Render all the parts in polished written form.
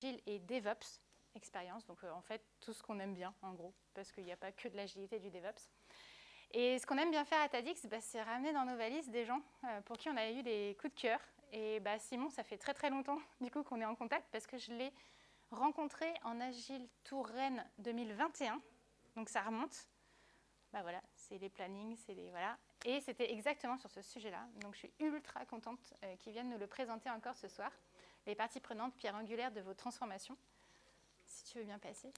agile et DevOps expérience. Donc en fait, tout ce qu'on aime bien, en gros, parce qu'il n'y a pas que de l'agilité et du DevOps. Et ce qu'on aime bien faire à TADX, c'est ramener dans nos valises des gens pour qui on a eu des coups de cœur. Et Simon, ça fait très très longtemps du coup qu'on est en contact parce que je l'ai rencontré en Agile Touraine 2021. Donc ça remonte. Voilà, c'est les plannings, c'est les voilà. Et c'était exactement sur ce sujet-là. Donc je suis ultra contente qu'ils viennent nous le présenter encore ce soir. Les parties prenantes, pierre angulaire de vos transformations. Si tu veux bien passer.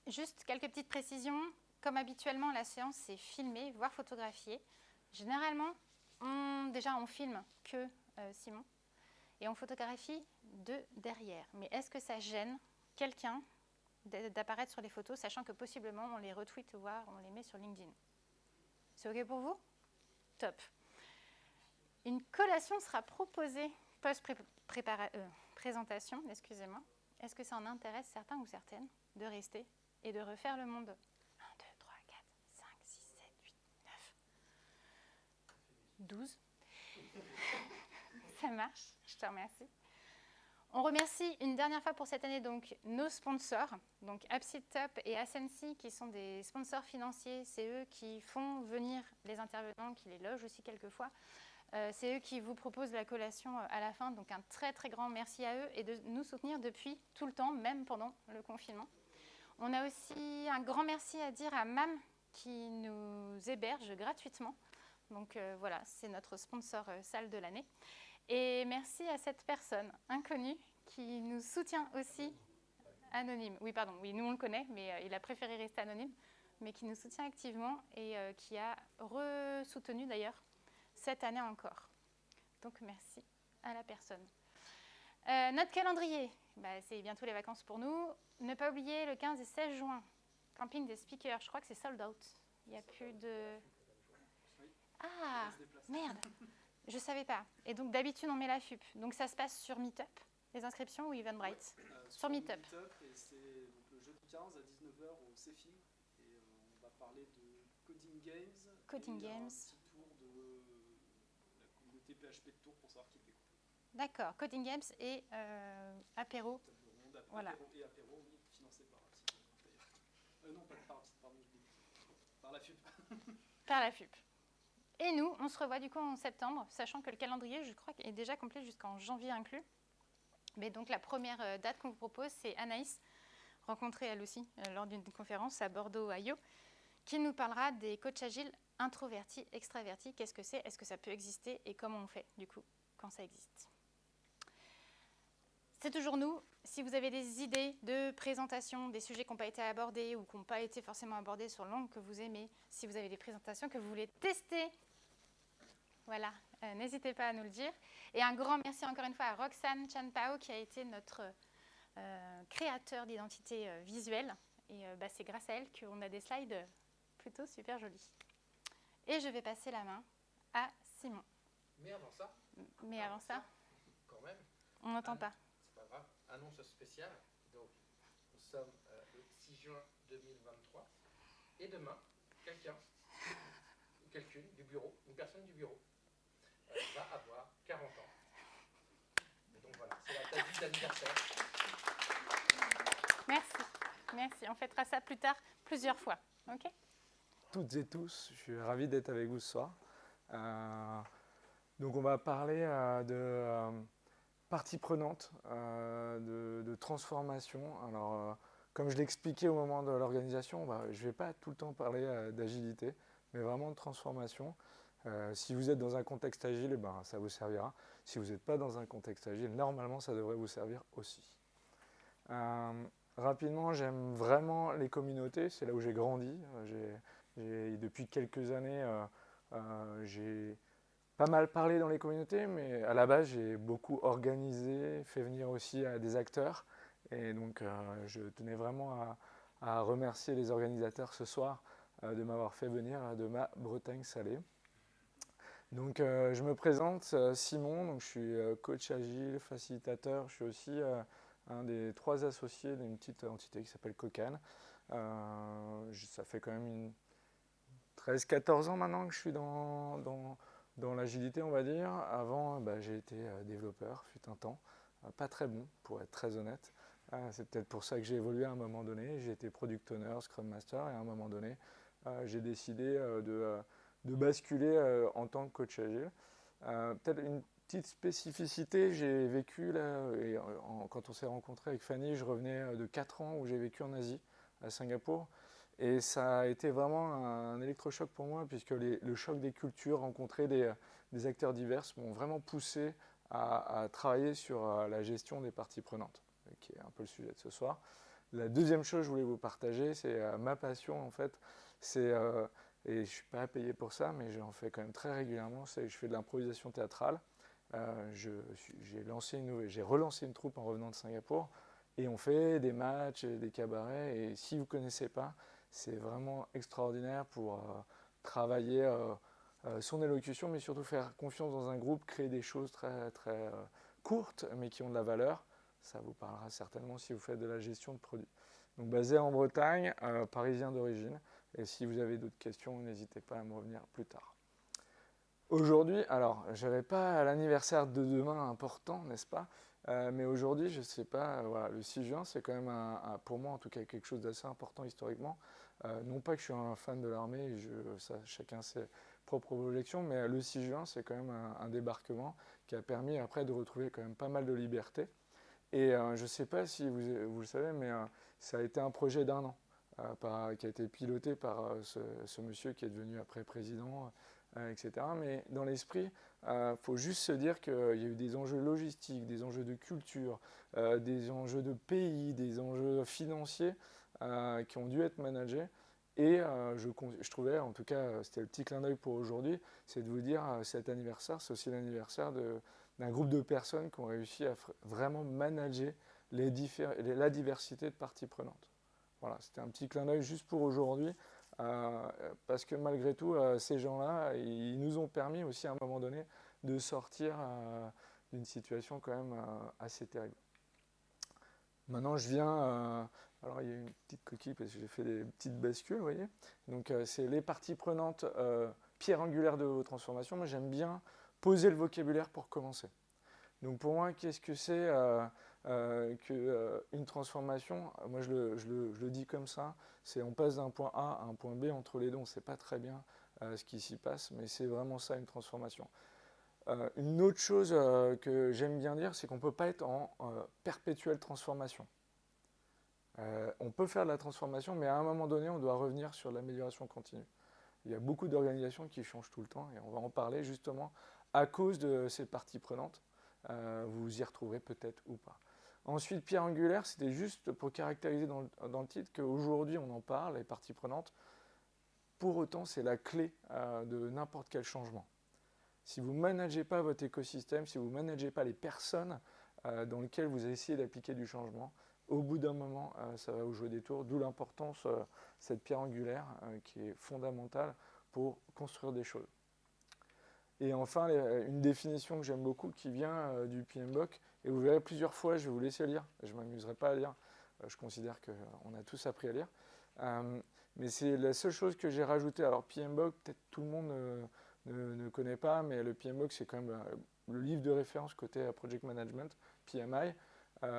Juste quelques petites précisions. Comme habituellement, la séance est filmée, voire photographiée. Généralement, on filme que Simon et on photographie de derrière. Mais est-ce que ça gêne quelqu'un d'apparaître sur les photos, sachant que possiblement on les retweet, voire on les met sur LinkedIn? C'est OK pour vous? Top. Une collation sera proposée post-présentation, excusez-moi. Est-ce que ça en intéresse certains ou certaines de rester et de refaire le monde? 1, 2, 3, 4, 5, 6, 7, 8, 9, 12. Ça marche, je te remercie. On remercie une dernière fois pour cette année donc nos sponsors, donc AppSeedTop et Ascensi qui sont des sponsors financiers. C'est eux qui font venir les intervenants, qui les logent aussi quelquefois. C'est eux qui vous proposent la collation à la fin. Donc un très très grand merci à eux et de nous soutenir depuis tout le temps, même pendant le confinement. On a aussi un grand merci à dire à MAM qui nous héberge gratuitement. Donc voilà, c'est notre sponsor salle de l'année. Et merci à cette personne inconnue qui nous soutient aussi, anonyme. Oui, pardon, oui, nous on le connaît, mais il a préféré rester anonyme, mais qui nous soutient activement et qui a re-soutenu d'ailleurs cette année encore. Donc merci à la personne. Notre calendrier, c'est bientôt les vacances pour nous. Ne pas oublier le 15 et 16 juin, camping des speakers, je crois que c'est sold out. Il n'y a plus de... Ah, merde. Je ne savais pas. Et donc, d'habitude, on met la FUP. Donc, ça se passe sur Meetup, les inscriptions, ou Eventbrite? Sur Meetup. Et c'est donc le jeudi 15 à 19h au CEFIM. Et on va parler de Coding Games. Coding Games. Un petit tour de la communauté PHP de Tours pour savoir qui fait quoi. D'accord. Coding Games et apéro. Voilà. Et apéro, oui, financé par non, pas par pardon, je dis. Par la FUP. Par la FUP. Et nous, on se revoit du coup en septembre, sachant que le calendrier, je crois, est déjà complet jusqu'en janvier inclus. Mais donc la première date qu'on vous propose, c'est Anaïs, rencontrée elle aussi lors d'une conférence à Bordeaux, à IO, qui nous parlera des coachs agiles introvertis, extravertis. Qu'est-ce que c'est? Est-ce que ça peut exister? Et comment on fait du coup quand ça existe? C'est toujours nous. Si vous avez des idées de présentation, des sujets qui n'ont pas été abordés ou qui n'ont pas été forcément abordés sur l'angle que vous aimez, si vous avez des présentations que vous voulez tester, voilà, n'hésitez pas à nous le dire. Et un grand merci encore une fois à Roxane Chanpao qui a été notre créateur d'identité visuelle. Et c'est grâce à elle qu'on a des slides plutôt super jolis. Et je vais passer la main à Simon. Mais avant ça, quand même, on n'entend pas. C'est pas grave. Annonce spéciale. Donc, nous sommes le 6 juin 2023. Et demain, quelqu'un ou quelqu'une du bureau, une personne du bureau, va avoir 40 ans. Et donc voilà, c'est la date d'anniversaire. Merci. On fêtera ça plus tard, plusieurs fois. Ok ? Toutes et tous, je suis ravi d'être avec vous ce soir. Donc on va parler de parties prenantes, de transformation. Alors, comme je l'expliquais au moment de l'organisation, je ne vais pas tout le temps parler d'agilité, mais vraiment de transformation. Si vous êtes dans un contexte agile, ça vous servira. Si vous n'êtes pas dans un contexte agile, normalement, ça devrait vous servir aussi. Rapidement, j'aime vraiment les communautés, c'est là où j'ai grandi. Depuis quelques années, j'ai pas mal parlé dans les communautés, mais à la base, j'ai beaucoup organisé, fait venir aussi des acteurs. Et donc, je tenais vraiment à remercier les organisateurs ce soir de m'avoir fait venir de ma Bretagne salée. Donc, je me présente, Simon, donc je suis coach agile, facilitateur. Je suis aussi un des 3 associés d'une petite entité qui s'appelle Cocan. Ça fait quand même 13-14 ans maintenant que je suis dans l'agilité, on va dire. Avant, j'ai été développeur, fut un temps. pas très bon, pour être très honnête. C'est peut-être pour ça que j'ai évolué à un moment donné. J'ai été Product Owner, Scrum Master, et à un moment donné, j'ai décidé de basculer en tant que coach agile. Peut-être une petite spécificité, j'ai vécu là, et quand on s'est rencontré avec Fanny, je revenais de 4 ans où j'ai vécu en Asie, à Singapour. Et ça a été vraiment un électrochoc pour moi, puisque le choc des cultures, rencontrer des acteurs divers, m'ont vraiment poussé à travailler sur la gestion des parties prenantes, qui est un peu le sujet de ce soir. La deuxième chose que je voulais vous partager, c'est ma passion en fait, c'est et je ne suis pas payé pour ça, mais j'en fais quand même très régulièrement, c'est que je fais de l'improvisation théâtrale. J'ai relancé une troupe en revenant de Singapour, et on fait des matchs, des cabarets, et si vous ne connaissez pas, c'est vraiment extraordinaire pour travailler son élocution, mais surtout faire confiance dans un groupe, créer des choses très, très courtes, mais qui ont de la valeur. Ça vous parlera certainement si vous faites de la gestion de produits. Donc basé en Bretagne, parisien d'origine. Et si vous avez d'autres questions, n'hésitez pas à me revenir plus tard. Aujourd'hui, alors, je n'avais pas à l'anniversaire de demain important, n'est-ce pas? Mais aujourd'hui, je ne sais pas, voilà, le 6 juin, c'est quand même, pour moi en tout cas, quelque chose d'assez important historiquement. Non pas que je suis un fan de l'armée, chacun ses propres projections, mais le 6 juin, c'est quand même un débarquement qui a permis après de retrouver quand même pas mal de liberté. Et je ne sais pas si vous le savez, mais ça a été un projet d'1 an qui a été piloté par ce monsieur qui est devenu après président, etc. Mais dans l'esprit, il faut juste se dire qu'il y a eu des enjeux logistiques, des enjeux de culture, des enjeux de pays, des enjeux financiers qui ont dû être managés. Et je trouvais, en tout cas, c'était le petit clin d'œil pour aujourd'hui, c'est de vous dire, cet anniversaire, c'est aussi l'anniversaire d'un groupe de personnes qui ont réussi à vraiment manager la diversité de parties prenantes. Voilà, c'était un petit clin d'œil juste pour aujourd'hui, parce que malgré tout, ces gens-là, ils nous ont permis aussi à un moment donné de sortir d'une situation quand même assez terrible. Maintenant, je viens... alors, il y a une petite coquille parce que j'ai fait des petites bascules, vous voyez. Donc, c'est les parties prenantes, pierre angulaire de vos transformations. Moi, j'aime bien poser le vocabulaire pour commencer. Donc, pour moi, qu'est-ce que c'est qu'une transformation? Moi, je le dis comme ça. C'est on passe d'un point A à un point B entre les deux. On ne sait pas très bien ce qui s'y passe, mais c'est vraiment ça, une transformation. Une autre chose que j'aime bien dire, c'est qu'on ne peut pas être en perpétuelle transformation. On peut faire de la transformation, mais à un moment donné, on doit revenir sur l'amélioration continue. Il y a beaucoup d'organisations qui changent tout le temps, et on va en parler justement à cause de ces parties prenantes. Vous y retrouverez peut-être ou pas. Ensuite, pierre angulaire, c'était juste pour caractériser dans le titre qu'aujourd'hui, on en parle, les parties prenantes. Pour autant, c'est la clé de n'importe quel changement. Si vous ne managez pas votre écosystème, si vous ne managez pas les personnes dans lesquelles vous essayez d'appliquer du changement, au bout d'un moment, ça va vous jouer des tours, d'où l'importance de cette pierre angulaire qui est fondamentale pour construire des choses. Et enfin, une définition que j'aime beaucoup qui vient du PMBOK, et vous verrez plusieurs fois, je vais vous laisser lire, je ne m'amuserai pas à lire, je considère qu'on a tous appris à lire, mais c'est la seule chose que j'ai rajoutée. Alors PMBOK, peut-être tout le monde ne connaît pas, mais le PMBOK, c'est quand même le livre de référence côté Project Management, PMI.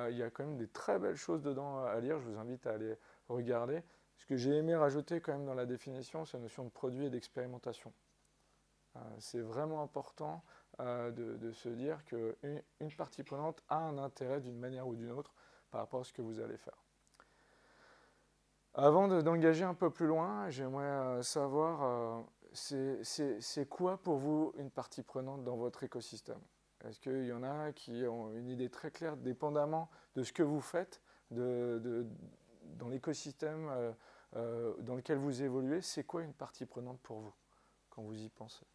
Il y a quand même des très belles choses dedans à lire, je vous invite à aller regarder. Ce que j'ai aimé rajouter quand même dans la définition, c'est la notion de produit et d'expérimentation. C'est vraiment important de se dire qu'une partie prenante a un intérêt d'une manière ou d'une autre par rapport à ce que vous allez faire. Avant d'engager un peu plus loin, j'aimerais savoir, c'est quoi pour vous une partie prenante dans votre écosystème? Est-ce qu'il y en a qui ont une idée très claire, dépendamment de ce que vous faites, dans l'écosystème dans lequel vous évoluez, c'est quoi une partie prenante pour vous, quand vous y pensez?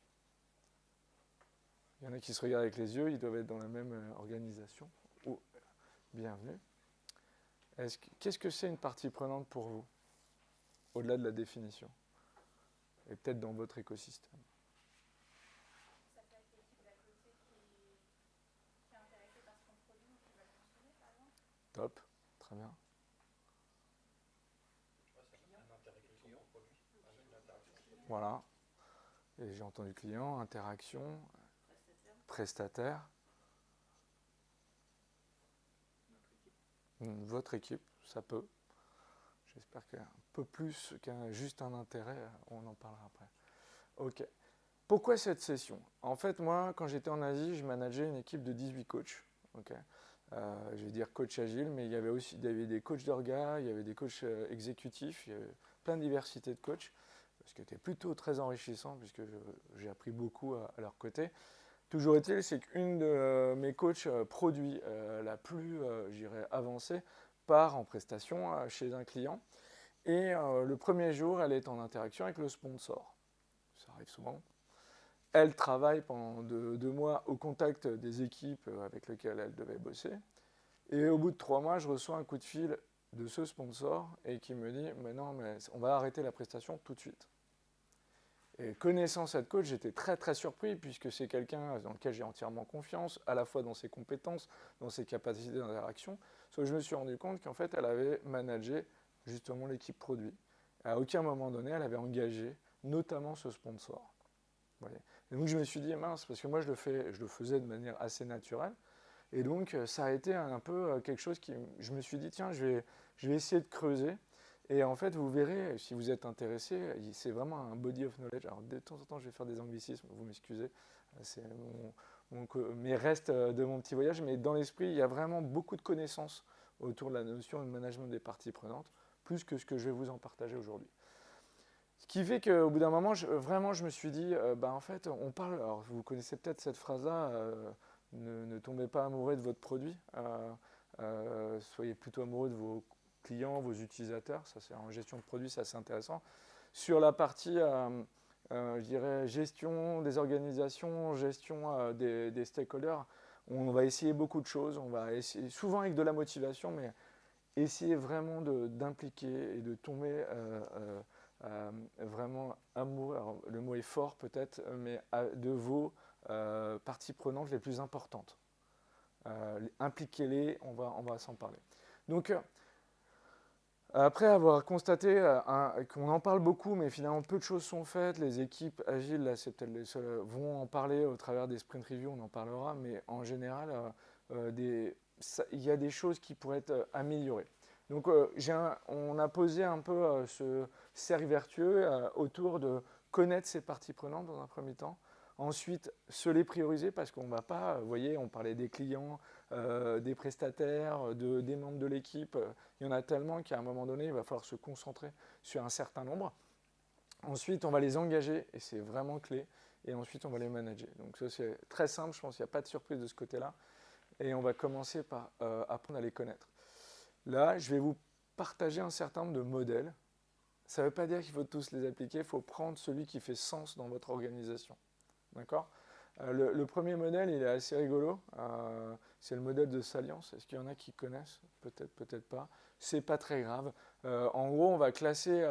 Il y en a qui se regardent avec les yeux, ils doivent être dans la même organisation. Oh, bienvenue. Qu'est-ce que c'est une partie prenante pour vous, au-delà de la définition, et peut-être dans votre écosystème? Ça peut être l'équipe d'à côté qui est intéressée par ce qu'on produit ou qui va le consommer, par exemple. Top, très bien. Un intérêt client au produit, une interaction. Voilà. Et j'ai entendu client, interaction, prestataire. votre équipe, ça peut. J'espère qu'un peu plus qu'un juste un intérêt, on en parlera après. Ok. Pourquoi cette session? En fait, moi, quand j'étais en Asie, je manageais une équipe de 18 coachs. Okay. Je vais dire coach agile, mais il y avait des coachs d'orga, il y avait des coachs exécutifs, il y avait plein de diversité de coachs, ce qui était plutôt très enrichissant puisque j'ai appris beaucoup à leur côté. Toujours est-il, c'est qu'une de mes coachs produits la plus, avancée part en prestation chez un client. Et le premier jour, elle est en interaction avec le sponsor. Ça arrive souvent. Elle travaille pendant 2 mois au contact des équipes avec lesquelles elle devait bosser. Et au bout de 3 mois, je reçois un coup de fil de ce sponsor et qui me dit « Mais non, mais on va arrêter la prestation tout de suite ». Et connaissant cette coach, j'étais très très surpris puisque c'est quelqu'un dans lequel j'ai entièrement confiance, à la fois dans ses compétences, dans ses capacités d'interaction. Sauf que je me suis rendu compte qu'en fait, elle avait managé justement l'équipe produit. À aucun moment donné, elle avait engagé notamment ce sponsor. Et donc je me suis dit mince, parce que moi je le faisais de manière assez naturelle. Et donc ça a été un peu quelque chose qui, je me suis dit tiens, je vais essayer de creuser. Et en fait, vous verrez, si vous êtes intéressé, c'est vraiment un body of knowledge. Alors de temps en temps, je vais faire des anglicismes, vous m'excusez, c'est mes restes de mon petit voyage, mais dans l'esprit, il y a vraiment beaucoup de connaissances autour de la notion de management des parties prenantes, plus que ce que je vais vous en partager aujourd'hui. Ce qui fait qu'au bout d'un moment, je me suis dit, en fait, on parle, alors vous connaissez peut-être cette phrase-là, ne tombez pas amoureux de votre produit, soyez plutôt amoureux de vos clients, vos utilisateurs, ça c'est en gestion de produit, c'est assez intéressant. Sur la partie, je dirais, gestion des organisations, gestion des stakeholders, on va essayer beaucoup de choses, on va essayer, souvent avec de la motivation, mais essayer vraiment d'impliquer et de tomber vraiment amoureux, alors le mot est fort peut-être, mais de vos parties prenantes les plus importantes. Impliquez-les, on va s'en parler. Donc, après avoir constaté qu'on en parle beaucoup, mais finalement peu de choses sont faites, les équipes agiles, là, c'est peut-être les seules, vont en parler au travers des sprint reviews, on en parlera, mais en général, il y a des choses qui pourraient être améliorées. Donc on a posé un peu ce cercle vertueux autour de connaître ses parties prenantes dans un premier temps. Ensuite, se les prioriser parce qu'on ne va pas, vous voyez, on parlait des clients, des prestataires, des membres de l'équipe. Il y en a tellement qu'à un moment donné, il va falloir se concentrer sur un certain nombre. Ensuite, on va les engager et c'est vraiment clé. Et ensuite, on va les manager. Donc ça, c'est très simple, je pense qu'il n'y a pas de surprise de ce côté-là. Et on va commencer par apprendre à les connaître. Là, je vais vous partager un certain nombre de modèles. Ça ne veut pas dire qu'il faut tous les appliquer, il faut prendre celui qui fait sens dans votre organisation. D'accord ? Le premier modèle, il est assez rigolo. C'est le modèle de salience. Est-ce qu'il y en a qui connaissent ? Peut-être, peut-être pas. C'est pas très grave. En gros, on va classer,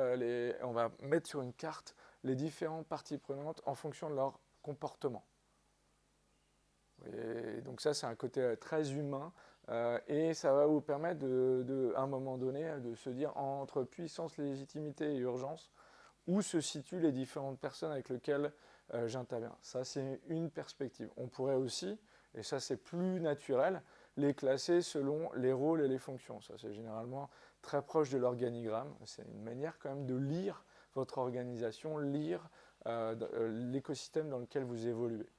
on va mettre sur une carte les différentes parties prenantes en fonction de leur comportement. Et donc ça, c'est un côté très humain. Et ça va vous permettre, à un moment donné, de se dire entre puissance, légitimité et urgence, où se situent les différentes personnes avec lesquelles j'interviens. Ça, c'est une perspective. On pourrait aussi, et ça c'est plus naturel, les classer selon les rôles et les fonctions. Ça, c'est généralement très proche de l'organigramme. C'est une manière quand même de lire votre organisation, lire l'écosystème dans lequel vous évoluez.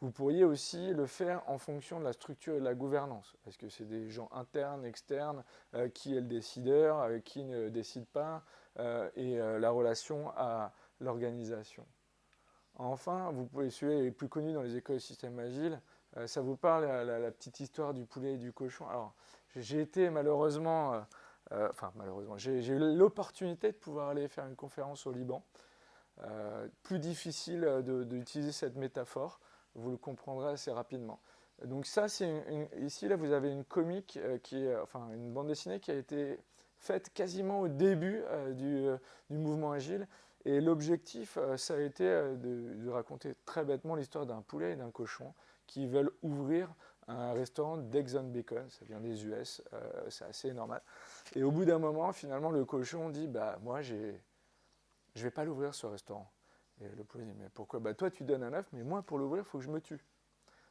Vous pourriez aussi le faire en fonction de la structure et de la gouvernance. Est-ce que c'est des gens internes, externes, qui est le décideur, qui ne décide pas, et la relation à l'organisation. Enfin, vous pouvez suivre les plus connus dans les écosystèmes agiles. Ça vous parle, la petite histoire du poulet et du cochon. Alors, j'ai été malheureusement, j'ai eu l'opportunité de pouvoir aller faire une conférence au Liban. Plus difficile d'utiliser cette métaphore. Vous le comprendrez assez rapidement. Donc ça, ici, là, vous avez une comique, une bande dessinée qui a été faite quasiment au début du mouvement agile. Et l'objectif, ça a été de raconter très bêtement l'histoire d'un poulet et d'un cochon qui veulent ouvrir un restaurant d'Eggs on Bacon. Ça vient des US, c'est assez normal. Et au bout d'un moment, finalement, le cochon dit « moi, je ne vais pas l'ouvrir, ce restaurant ». Et le poulet dit, mais pourquoi ? Toi, tu donnes un œuf, mais moi, pour l'ouvrir, il faut que je me tue.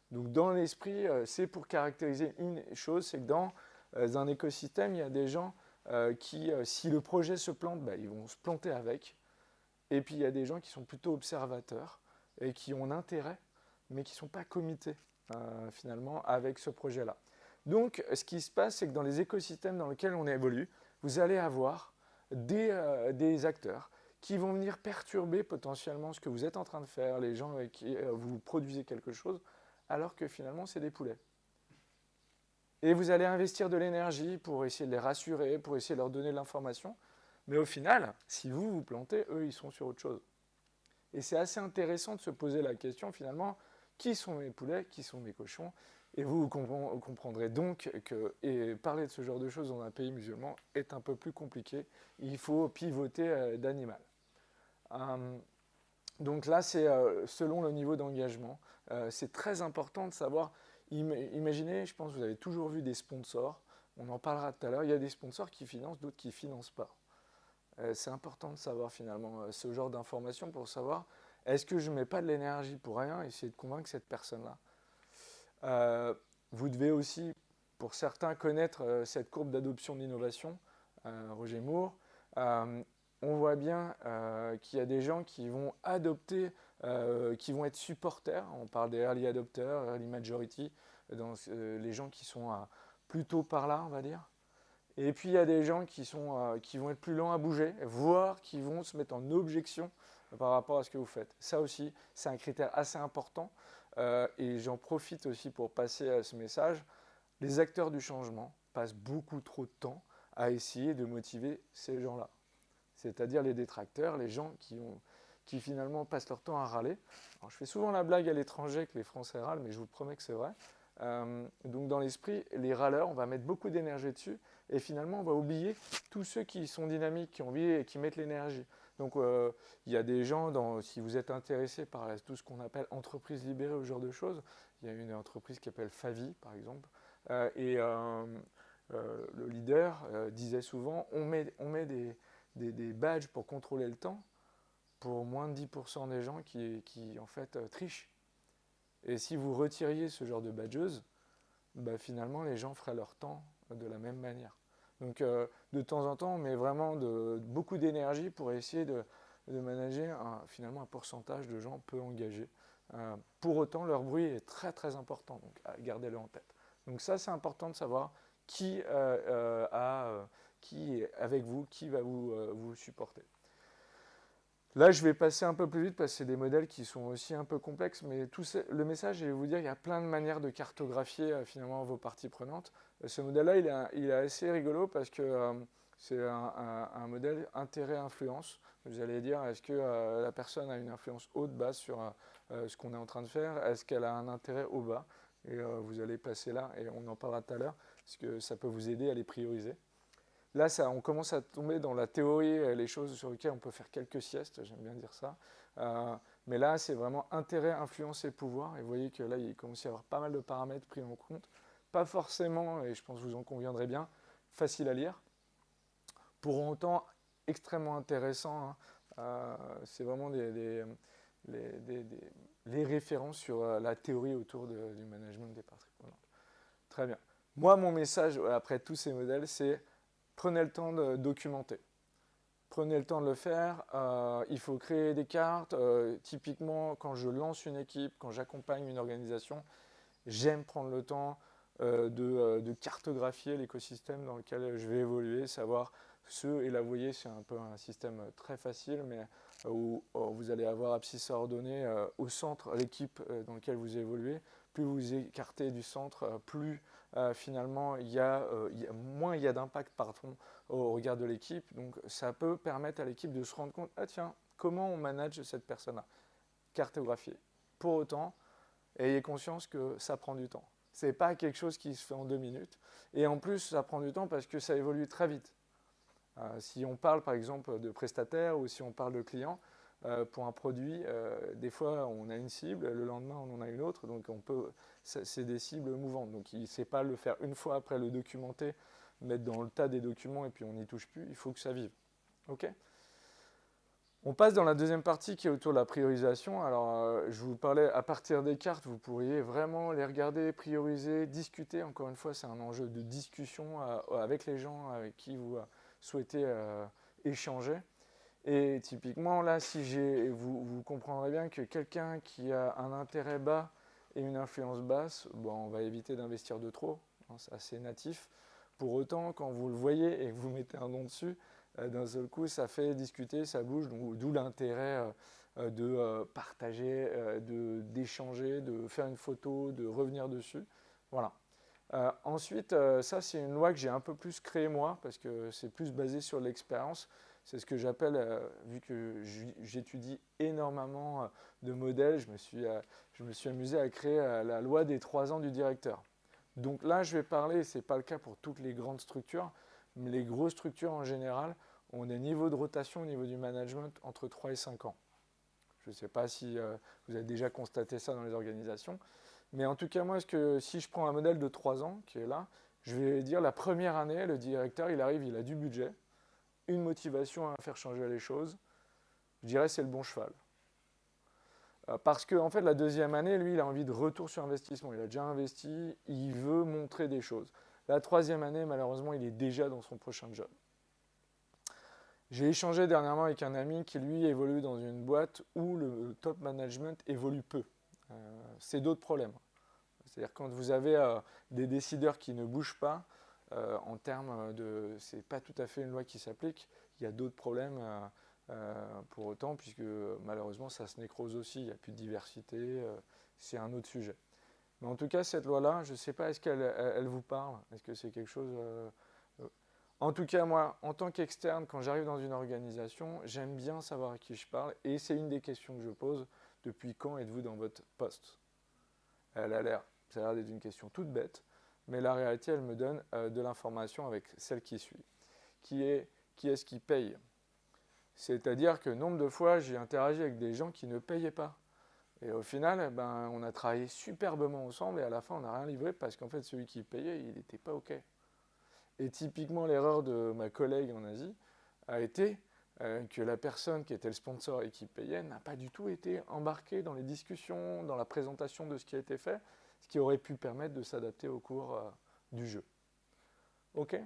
Donc, dans l'esprit, c'est pour caractériser une chose, c'est que dans un écosystème, il y a des gens qui, si le projet se plante, ils vont se planter avec. Et puis il y a des gens qui sont plutôt observateurs et qui ont un intérêt, mais qui ne sont pas comités finalement avec ce projet-là. Donc ce qui se passe, c'est que dans les écosystèmes dans lesquels on évolue, vous allez avoir des acteurs qui vont venir perturber potentiellement ce que vous êtes en train de faire, les gens avec qui vous produisez quelque chose, alors que finalement c'est des poulets. Et vous allez investir de l'énergie pour essayer de les rassurer, pour essayer de leur donner de l'information. Mais au final, si vous vous plantez, eux, ils sont sur autre chose. Et c'est assez intéressant de se poser la question, finalement, qui sont mes poulets, qui sont mes cochons? Et vous comprendrez donc que parler de ce genre de choses dans un pays musulman est un peu plus compliqué. Il faut pivoter d'animal. Donc là, c'est selon le niveau d'engagement. C'est très important de savoir. Imaginez, je pense que vous avez toujours vu des sponsors. On en parlera tout à l'heure. Il y a des sponsors qui financent, d'autres qui ne financent pas. C'est important de savoir finalement ce genre d'informations pour savoir est-ce que je ne mets pas de l'énergie pour rien, essayer de convaincre cette personne-là. Vous devez aussi, pour certains, connaître cette courbe d'adoption de l'innovation, Roger Moore. On voit bien qu'il y a des gens qui vont adopter, qui vont être supporters. On parle des early adopters, early majority, dans les gens qui sont plutôt par là, on va dire. Et puis il y a des gens qui vont être plus lents à bouger, voire qui vont se mettre en objection par rapport à ce que vous faites. Ça aussi, c'est un critère assez important. Et j'en profite aussi pour passer à ce message. Les acteurs du changement passent beaucoup trop de temps à essayer de motiver ces gens-là. C'est-à-dire les détracteurs, les gens qui finalement passent leur temps à râler. Alors, je fais souvent la blague à l'étranger que les Français râlent, mais je vous promets que c'est vrai. Donc dans l'esprit, les râleurs, on va mettre beaucoup d'énergie dessus et finalement on va oublier tous ceux qui sont dynamiques, qui ont envie et qui mettent l'énergie. Donc il y a des gens, si vous êtes intéressé par tout ce qu'on appelle entreprise libérée ou ce genre de choses, il y a une entreprise qui s'appelle Favi par exemple, le leader disait souvent on met des badges pour contrôler le temps pour moins de 10% des gens qui en fait trichent. Et si vous retiriez ce genre de badges, finalement les gens feraient leur temps de la même manière. Donc de temps en temps, on met vraiment beaucoup d'énergie pour essayer de manager finalement un pourcentage de gens peu engagés. Pour autant, leur bruit est très très important, donc gardez-le en tête. Donc ça, c'est important de savoir qui est avec vous, qui va vous supporter. Là, je vais passer un peu plus vite parce que c'est des modèles qui sont aussi un peu complexes, mais le message, je vais vous dire, il y a plein de manières de cartographier finalement vos parties prenantes. Ce modèle-là, il est assez rigolo parce que c'est un modèle intérêt-influence. Vous allez dire, est-ce que la personne a une influence haute, basse sur ce qu'on est en train de faire? Est-ce qu'elle a un intérêt haut, bas? Et vous allez passer là, et on en parlera tout à l'heure, parce que ça peut vous aider à les prioriser. Là, on commence à tomber dans la théorie, les choses sur lesquelles on peut faire quelques siestes, j'aime bien dire ça. Mais là, c'est vraiment intérêt, influence et pouvoir. Et vous voyez que là, il commence à y avoir pas mal de paramètres pris en compte. Pas forcément, et je pense que vous en conviendrez bien, facile à lire. Pour autant, extrêmement intéressant. C'est vraiment les références sur la théorie autour du management des parties prenantes. Très bien. Moi, mon message, après tous ces modèles, c'est prenez le temps de documenter. Prenez le temps de le faire. Il faut créer des cartes. Typiquement, quand je lance une équipe, quand j'accompagne une organisation, j'aime prendre le temps de cartographier l'écosystème dans lequel je vais évoluer, savoir et là, vous voyez, c'est un peu un système très facile, mais où vous allez avoir abscisse ordonnée au centre, l'équipe dans laquelle vous évoluez. Plus vous écartez du centre, plus finalement moins il y a d'impact au regard de l'équipe. Donc ça peut permettre à l'équipe de se rendre compte, ah tiens, comment on manage cette personne-là? Cartographier. Pour autant, ayez conscience que ça prend du temps. Ce n'est pas quelque chose qui se fait en 2 minutes. Et en plus, ça prend du temps parce que ça évolue très vite. Si on parle par exemple de prestataire ou si on parle de client, pour un produit, des fois on a une cible, le lendemain on en a une autre, donc c'est des cibles mouvantes. Donc il ne sait pas le faire une fois après le documenter, mettre dans le tas des documents et puis on n'y touche plus, il faut que ça vive. Ok ? On passe dans la deuxième partie qui est autour de la priorisation. Alors, je vous parlais à partir des cartes, vous pourriez vraiment les regarder, prioriser, discuter. Encore une fois, c'est un enjeu de discussion avec les gens avec qui vous souhaitez échanger. Et typiquement, là, vous comprendrez bien que quelqu'un qui a un intérêt bas et une influence basse, bon, on va éviter d'investir de trop. Hein, c'est assez natif. Pour autant, quand vous le voyez et que vous mettez un nom dessus, d'un seul coup, ça fait discuter, ça bouge, d'où l'intérêt de partager, d'échanger, de faire une photo, de revenir dessus. Voilà. Ensuite, ça c'est une loi que j'ai un peu plus créée moi, parce que c'est plus basé sur l'expérience. C'est ce que j'appelle, vu que j'étudie énormément de modèles, je me suis amusé à créer la loi des 3 ans du directeur. Donc là, je vais parler, ce n'est pas le cas pour toutes les grandes structures, mais les grosses structures en général ont des niveaux de rotation au niveau du management entre 3 et 5 ans. Je ne sais pas si vous avez déjà constaté ça dans les organisations, mais en tout cas, moi, si je prends un modèle de 3 ans qui est là, je vais dire la première année, le directeur, il arrive, il a du budget, une motivation à faire changer les choses, je dirais c'est le bon cheval. Parce qu'en fait, la deuxième année, lui, il a envie de retour sur investissement. Il a déjà investi, il veut montrer des choses. La troisième année, malheureusement, il est déjà dans son prochain job. J'ai échangé dernièrement avec un ami qui, lui, évolue dans une boîte où le top management évolue peu. C'est d'autres problèmes. C'est-à-dire quand vous avez des décideurs qui ne bougent pas, en termes de... C'est pas tout à fait une loi qui s'applique. Il y a d'autres problèmes pour autant, puisque malheureusement, ça se nécrose aussi. Il n'y a plus de diversité. C'est un autre sujet. Mais en tout cas, cette loi-là, je ne sais pas, est-ce qu'elle vous parle? Est-ce que c'est quelque chose... En tout cas, moi, en tant qu'externe, quand j'arrive dans une organisation, j'aime bien savoir à qui je parle. Et c'est une des questions que je pose. Depuis quand êtes-vous dans votre poste? Ça a l'air d'être une question toute bête, mais la réalité, elle me donne de l'information avec celle qui suit. Qui est-ce qui paye? C'est-à-dire que nombre de fois, j'ai interagi avec des gens qui ne payaient pas. Et au final, on a travaillé superbement ensemble et à la fin, on n'a rien livré parce qu'en fait, celui qui payait, il n'était pas OK. Et typiquement, l'erreur de ma collègue en Asie a été que la personne qui était le sponsor et qui payait n'a pas du tout été embarquée dans les discussions, dans la présentation de ce qui a été fait, ce qui aurait pu permettre de s'adapter au cours du jeu. OK?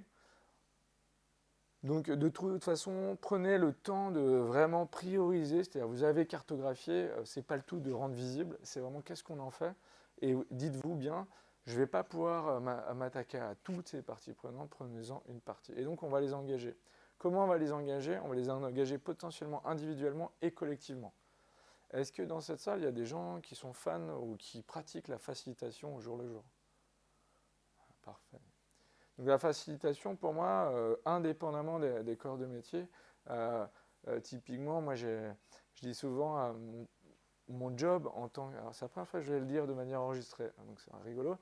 Donc de toute façon, prenez le temps de vraiment prioriser, c'est-à-dire vous avez cartographié, c'est pas le tout de rendre visible, c'est vraiment qu'est-ce qu'on en fait. Et dites-vous bien, je ne vais pas pouvoir m'attaquer à toutes ces parties prenantes, prenez-en une partie. Et donc on va les engager. Comment on va les engager? On va les engager potentiellement individuellement et collectivement. Est-ce que dans cette salle, il y a des gens qui sont fans ou qui pratiquent la facilitation au jour le jour? Parfait. Donc la facilitation, pour moi, indépendamment des corps de métier, typiquement, moi, je dis souvent, mon job en tant que... Alors c'est la première fois que je vais le dire de manière enregistrée, donc c'est rigolo.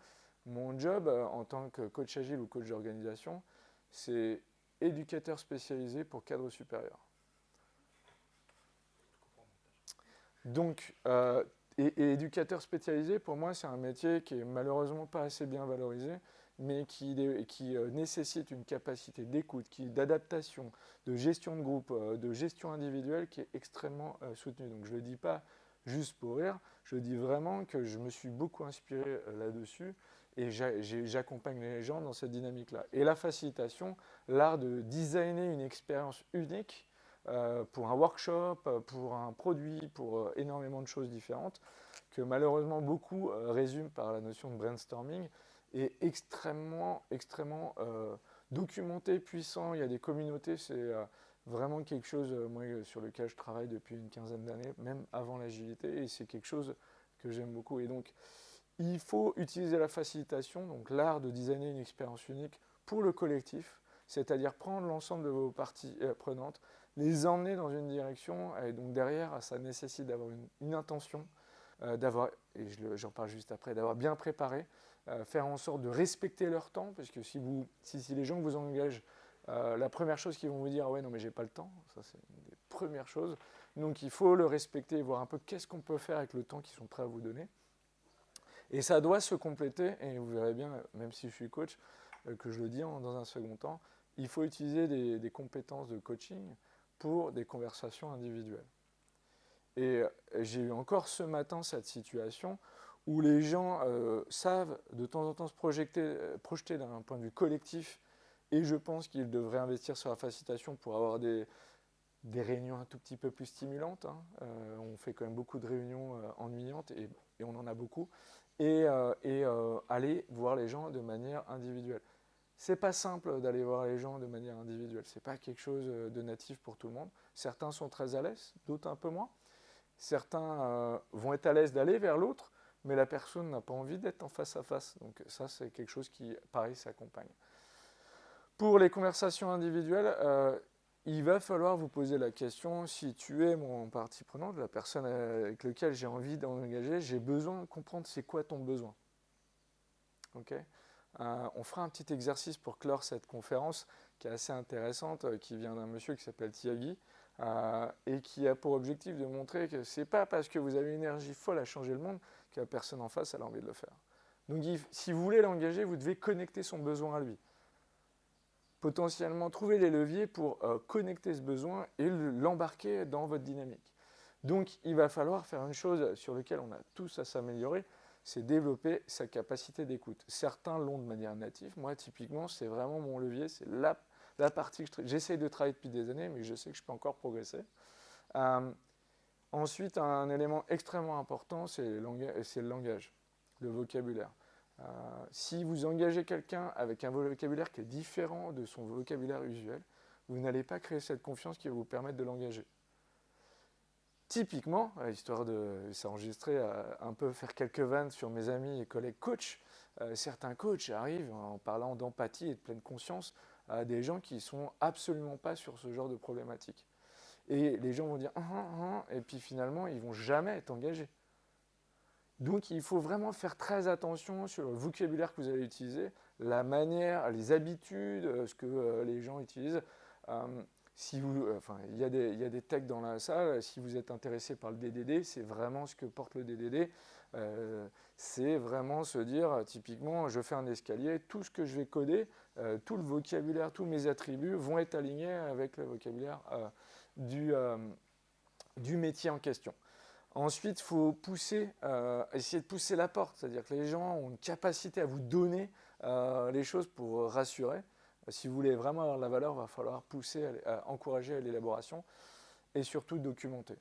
Mon job en tant que coach agile ou coach d'organisation, c'est éducateur spécialisé pour cadre supérieur. Donc, et éducateur spécialisé, pour moi, c'est un métier qui est malheureusement pas assez bien valorisé, mais qui nécessite une capacité d'écoute, d'adaptation, de gestion de groupe, de gestion individuelle qui est extrêmement soutenue. Donc je ne le dis pas juste pour rire, je dis vraiment que je me suis beaucoup inspiré là-dessus et j'accompagne les gens dans cette dynamique-là. Et la facilitation, l'art de designer une expérience unique pour un workshop, pour un produit, pour énormément de choses différentes, que malheureusement beaucoup résument par la notion de brainstorming, est extrêmement documenté, puissant. Il y a des communautés, c'est vraiment quelque chose moi, sur lequel je travaille depuis une quinzaine d'années, même avant l'agilité, et c'est quelque chose que j'aime beaucoup. Et donc, il faut utiliser la facilitation, donc l'art de designer une expérience unique pour le collectif, c'est-à-dire prendre l'ensemble de vos parties prenantes, les emmener dans une direction, et donc derrière, ça nécessite d'avoir une intention, d'avoir, et j'en parle juste après, d'avoir bien préparé, faire en sorte de respecter leur temps, parce que si les gens vous engagent, la première chose qu'ils vont vous dire, ouais non mais j'ai pas le temps, ça c'est une des premières choses, donc il faut le respecter, voir un peu qu'est-ce qu'on peut faire avec le temps qu'ils sont prêts à vous donner. Et ça doit se compléter, et vous verrez bien, même si je suis coach, que je le dis dans un second temps, il faut utiliser des compétences de coaching pour des conversations individuelles. Et j'ai eu encore ce matin cette situation où les gens savent de temps en temps se projeter d'un point de vue collectif, et je pense qu'ils devraient investir sur la facilitation pour avoir des réunions un tout petit peu plus stimulantes. Hein. On fait quand même beaucoup de réunions ennuyantes, et on en a beaucoup, et aller voir les gens de manière individuelle. C'est pas simple d'aller voir les gens de manière individuelle, c'est pas quelque chose de natif pour tout le monde. Certains sont très à l'aise, d'autres un peu moins. Certains vont être à l'aise d'aller vers l'autre, mais la personne n'a pas envie d'être en face à face. Donc ça, c'est quelque chose qui, pareil, s'accompagne. Pour les conversations individuelles, il va falloir vous poser la question, si tu es mon partie prenante, la personne avec laquelle j'ai envie d'engager, j'ai besoin de comprendre c'est quoi ton besoin. Okay, on fera un petit exercice pour clore cette conférence qui est assez intéressante, qui vient d'un monsieur qui s'appelle Tiagi, et qui a pour objectif de montrer que ce n'est pas parce que vous avez une énergie folle à changer le monde que la personne en face a envie de le faire. Donc si vous voulez l'engager, vous devez connecter son besoin à lui. Potentiellement trouver les leviers pour connecter ce besoin et l'embarquer dans votre dynamique. Donc il va falloir faire une chose sur laquelle on a tous à s'améliorer, c'est développer sa capacité d'écoute. Certains l'ont de manière native. Moi, typiquement, c'est vraiment mon levier, c'est la partie que j'essaye de travailler depuis des années, mais je sais que je peux encore progresser. Ensuite, un élément extrêmement important, c'est le langage, le vocabulaire. Si vous engagez quelqu'un avec un vocabulaire qui est différent de son vocabulaire usuel, vous n'allez pas créer cette confiance qui va vous permettre de l'engager. Typiquement, histoire de s'enregistrer, un peu faire quelques vannes sur mes amis et collègues coachs, certains coachs arrivent en parlant d'empathie et de pleine conscience à des gens qui ne sont absolument pas sur ce genre de problématique. Et les gens vont dire et puis finalement, ils ne vont jamais être engagés. Donc il faut vraiment faire très attention sur le vocabulaire que vous allez utiliser, la manière, les habitudes, ce que les gens utilisent. Il y a des techs dans la salle, si vous êtes intéressé par le DDD, c'est vraiment ce que porte le DDD. C'est vraiment se dire, typiquement, je fais un escalier, tout ce que je vais coder, tout le vocabulaire, tous mes attributs vont être alignés avec le vocabulaire du métier en question. Ensuite, il faut essayer de pousser la porte, c'est-à-dire que les gens ont une capacité à vous donner les choses pour rassurer. Si vous voulez vraiment avoir de la valeur, il va falloir pousser, encourager l'élaboration et surtout documenter.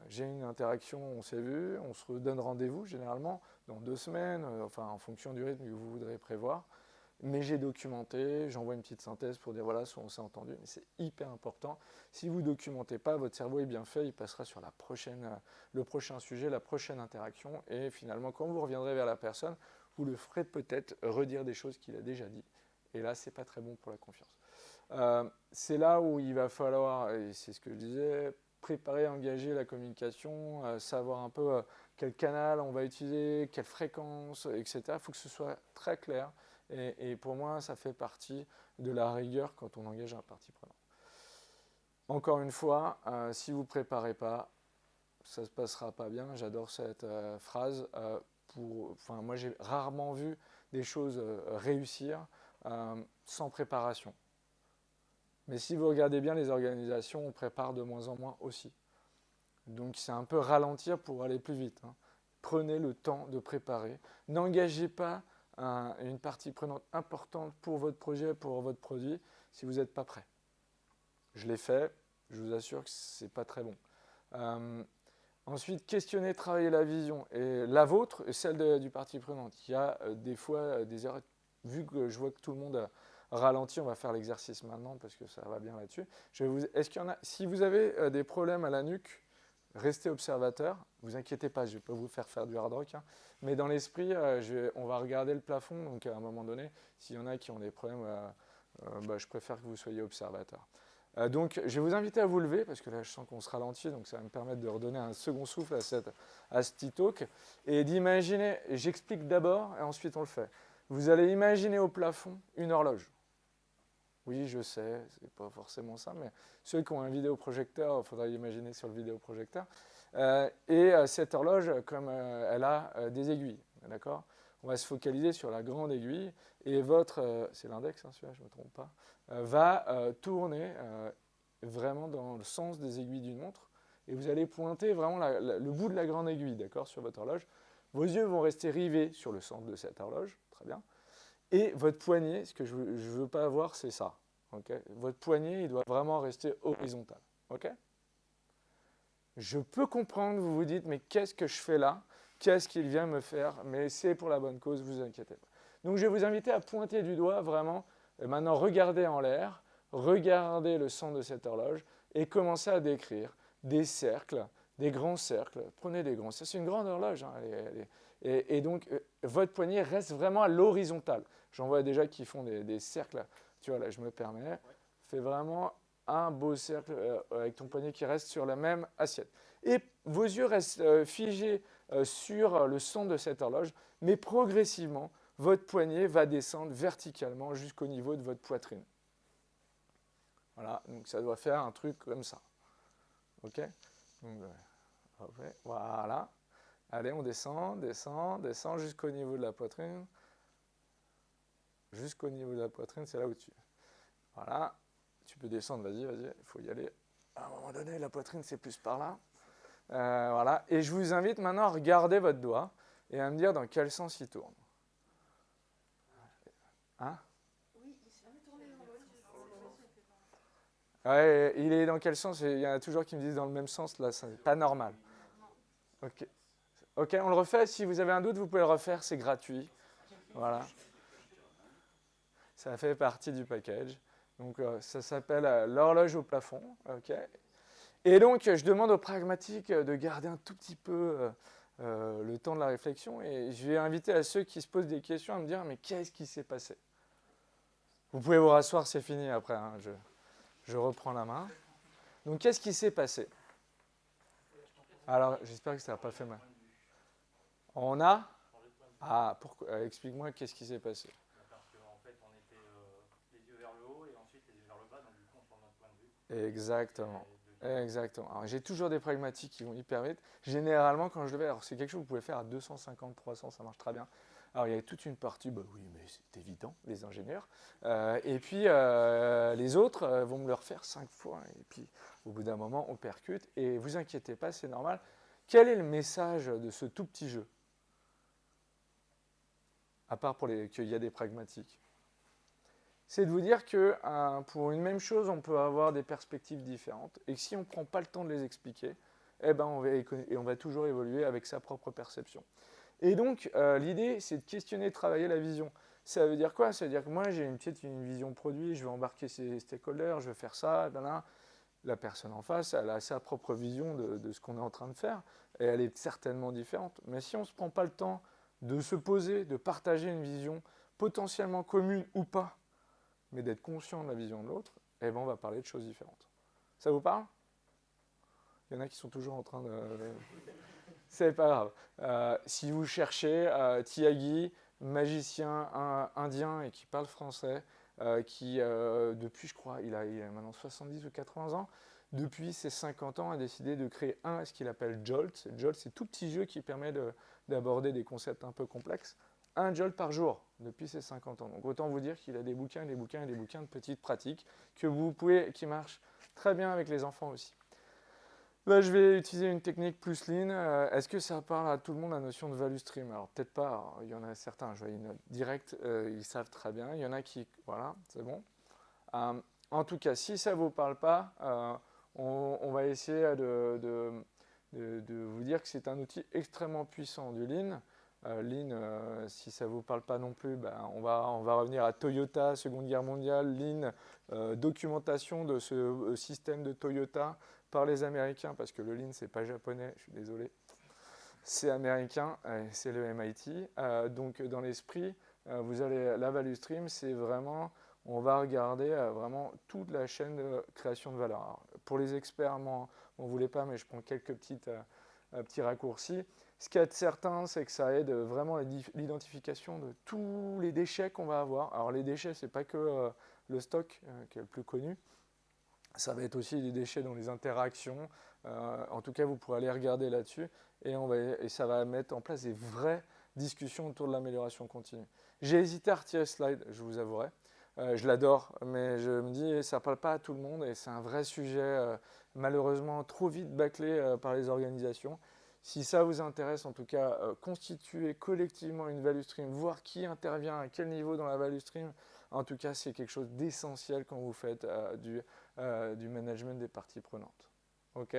J'ai une interaction, on s'est vu, on se redonne rendez-vous généralement dans 2 semaines, en fonction du rythme que vous voudrez prévoir. Mais j'ai documenté, j'envoie une petite synthèse pour dire voilà, on s'est entendu, mais c'est hyper important. Si vous ne documentez pas, votre cerveau est bien fait, il passera sur le prochain sujet, la prochaine interaction, et finalement, quand vous reviendrez vers la personne, vous le ferez peut-être redire des choses qu'il a déjà dit. Et là, ce n'est pas très bon pour la confiance. C'est là où il va falloir, et c'est ce que je disais, préparer, engager la communication, savoir un peu quel canal on va utiliser, quelle fréquence, etc. Il faut que ce soit très clair. Et pour moi, ça fait partie de la rigueur quand on engage un partie prenante. Encore une fois, si vous ne préparez pas, ça ne se passera pas bien. J'adore cette phrase. Moi, j'ai rarement vu des choses réussir sans préparation. Mais si vous regardez bien les organisations, on prépare de moins en moins aussi. Donc c'est un peu ralentir pour aller plus vite. Hein. Prenez le temps de préparer. N'engagez pas une partie prenante importante pour votre projet, pour votre produit, si vous n'êtes pas prêt. Je l'ai fait, je vous assure que ce n'est pas très bon. Ensuite, questionnez, travaillez la vision. Et la vôtre et celle du partie prenante. Il y a des fois des erreurs. Vu que je vois que tout le monde ralentit, on va faire l'exercice maintenant parce que ça va bien là-dessus. Si vous avez des problèmes à la nuque, restez observateur. Ne vous inquiétez pas, je ne vais pas vous faire du hard rock. Hein. Mais dans l'esprit, on va regarder le plafond. Donc à un moment donné, s'il y en a qui ont des problèmes, je préfère que vous soyez observateur. Donc je vais vous inviter à vous lever parce que là je sens qu'on se ralentit, donc ça va me permettre de redonner un second souffle à ce petit talk et d'imaginer, j'explique d'abord et ensuite on le fait. Vous allez imaginer au plafond une horloge. Oui, je sais, c'est pas forcément ça, mais ceux qui ont un vidéoprojecteur, il faudra l'imaginer sur le vidéoprojecteur. Cette horloge, comme elle a des aiguilles, d'accord ? On va se focaliser sur la grande aiguille et c'est l'index, hein, celui-là, je ne me trompe pas, va tourner vraiment dans le sens des aiguilles d'une montre. Et vous allez pointer vraiment le bout de la grande aiguille, d'accord, sur votre horloge. Vos yeux vont rester rivés sur le centre de cette horloge, très bien. Et votre poignet, ce que je ne veux pas avoir, c'est ça. Okay, votre poignet, il doit vraiment rester horizontal. Okay, je peux comprendre, vous vous dites, mais qu'est-ce que je fais là? Qu'est-ce qu'il vient me faire? Mais c'est pour la bonne cause, vous inquiétez pas. Donc je vais vous inviter à pointer du doigt vraiment, maintenant regardez en l'air, regardez le centre de cette horloge et commencez à décrire des cercles, des grands cercles. Prenez des grands cercles, c'est une grande horloge. Hein, et donc votre poignet reste vraiment à l'horizontale. J'en vois déjà qui font des cercles. Tu vois, là, je me permets. Fais vraiment un beau cercle avec ton poignet qui reste sur la même assiette. Et vos yeux restent figés sur le centre de cette horloge, mais progressivement, votre poignet va descendre verticalement jusqu'au niveau de votre poitrine. Voilà, donc ça doit faire un truc comme ça. OK? Donc, voilà. Allez, on descend, descend, descend jusqu'au niveau de la poitrine. Jusqu'au niveau de la poitrine, c'est là où tu... Voilà. Tu peux descendre, vas-y, vas-y. Il faut y aller. À un moment donné, la poitrine, c'est plus par là. Voilà. Et je vous invite maintenant à regarder votre doigt et à me dire dans quel sens il tourne. Hein? Oui, il s'est jamais tourné dans l'autre. Ouais, il est dans quel sens? Il y en a toujours qui me disent dans le même sens. Là, c'est pas normal. Ok. Ok, on le refait. Si vous avez un doute, vous pouvez le refaire. C'est gratuit. Voilà. Ça fait partie du package. Donc, ça s'appelle l'horloge au plafond. Okay. Et donc, je demande aux pragmatiques de garder un tout petit peu le temps de la réflexion. Et je vais inviter à ceux qui se posent des questions à me dire, mais qu'est-ce qui s'est passé? Vous pouvez vous rasseoir, c'est fini après. Hein, je reprends la main. Donc, qu'est-ce qui s'est passé? Alors, j'espère que ça n'a pas fait mal. On a... Ah, explique-moi qu'est-ce qui s'est passé. Parce qu'en fait, on était les yeux vers le haut et ensuite les yeux vers le bas, donc du coup, on change notre point de vue. Exactement. Exactement. Alors, j'ai toujours des pragmatiques qui vont hyper vite. Généralement, quand je le fais, alors c'est quelque chose que vous pouvez faire à 250, 300, ça marche très bien. Alors, il y a toute une partie, bah oui, mais c'est évident, les ingénieurs. Et puis, les autres vont me le refaire 5 fois. Et puis, au bout d'un moment, on percute. Et vous inquiétez pas, c'est normal. Quel est le message de ce tout petit jeu? À part qu'il y a des pragmatiques. C'est de vous dire que pour une même chose, on peut avoir des perspectives différentes. Et que si on ne prend pas le temps de les expliquer, eh ben on va toujours évoluer avec sa propre perception. Et donc, l'idée, c'est de questionner, de travailler la vision. Ça veut dire quoi? Ça veut dire que moi, j'ai une vision produit, je vais embarquer ses stakeholders, je vais faire ça, là. La personne en face, elle a sa propre vision de ce qu'on est en train de faire, et elle est certainement différente. Mais si on ne se prend pas le temps de se poser, de partager une vision potentiellement commune ou pas, mais d'être conscient de la vision de l'autre, eh ben on va parler de choses différentes. Ça vous parle? Il y en a qui sont toujours en train de... C'est pas grave. Si vous cherchez Tyagi, magicien indien et qui parle français, qui depuis, je crois, il a maintenant 70 ou 80 ans, depuis ses 50 ans, a décidé de créer ce qu'il appelle Jolt. Jolt, c'est tout petit jeu qui permet d'aborder des concepts un peu complexes. Un Jolt par jour depuis ses 50 ans. Donc autant vous dire qu'il a des bouquins de petites pratiques qui marchent très bien avec les enfants aussi. Là, je vais utiliser une technique plus lean. Est-ce que ça parle à tout le monde la notion de value stream? Alors peut-être pas. Alors, il y en a certains, je vois une direct, ils savent très bien. Il y en a qui, voilà, c'est bon. En tout cas, si ça ne vous parle pas, on va essayer de vous dire que c'est un outil extrêmement puissant du lean. Lean, si ça ne vous parle pas non plus, ben, on va revenir à Toyota, Seconde Guerre mondiale, Lean, documentation de ce système de Toyota par les Américains, parce que le Lean, c'est pas japonais, je suis désolé, c'est américain, c'est le MIT. Donc dans l'esprit, vous allez la value stream, c'est vraiment, on va regarder vraiment toute la chaîne de création de valeur. Alors, pour les experts, on ne voulait pas, mais je prends quelques petits raccourcis. Ce qu'il y a de certain, c'est que ça aide vraiment l'identification de tous les déchets qu'on va avoir. Alors les déchets, ce n'est pas que le stock qui est le plus connu. Ça va être aussi des déchets dans les interactions. En tout cas, vous pourrez aller regarder là-dessus et ça va mettre en place des vraies discussions autour de l'amélioration continue. J'ai hésité à retirer ce slide, je vous avouerai. Je l'adore, mais je me dis, ça ne parle pas à tout le monde et c'est un vrai sujet, malheureusement trop vite bâclé par les organisations. Si ça vous intéresse, en tout cas, constituer collectivement une value stream, voir qui intervient à quel niveau dans la value stream, en tout cas, c'est quelque chose d'essentiel quand vous faites du management des parties prenantes. Ok.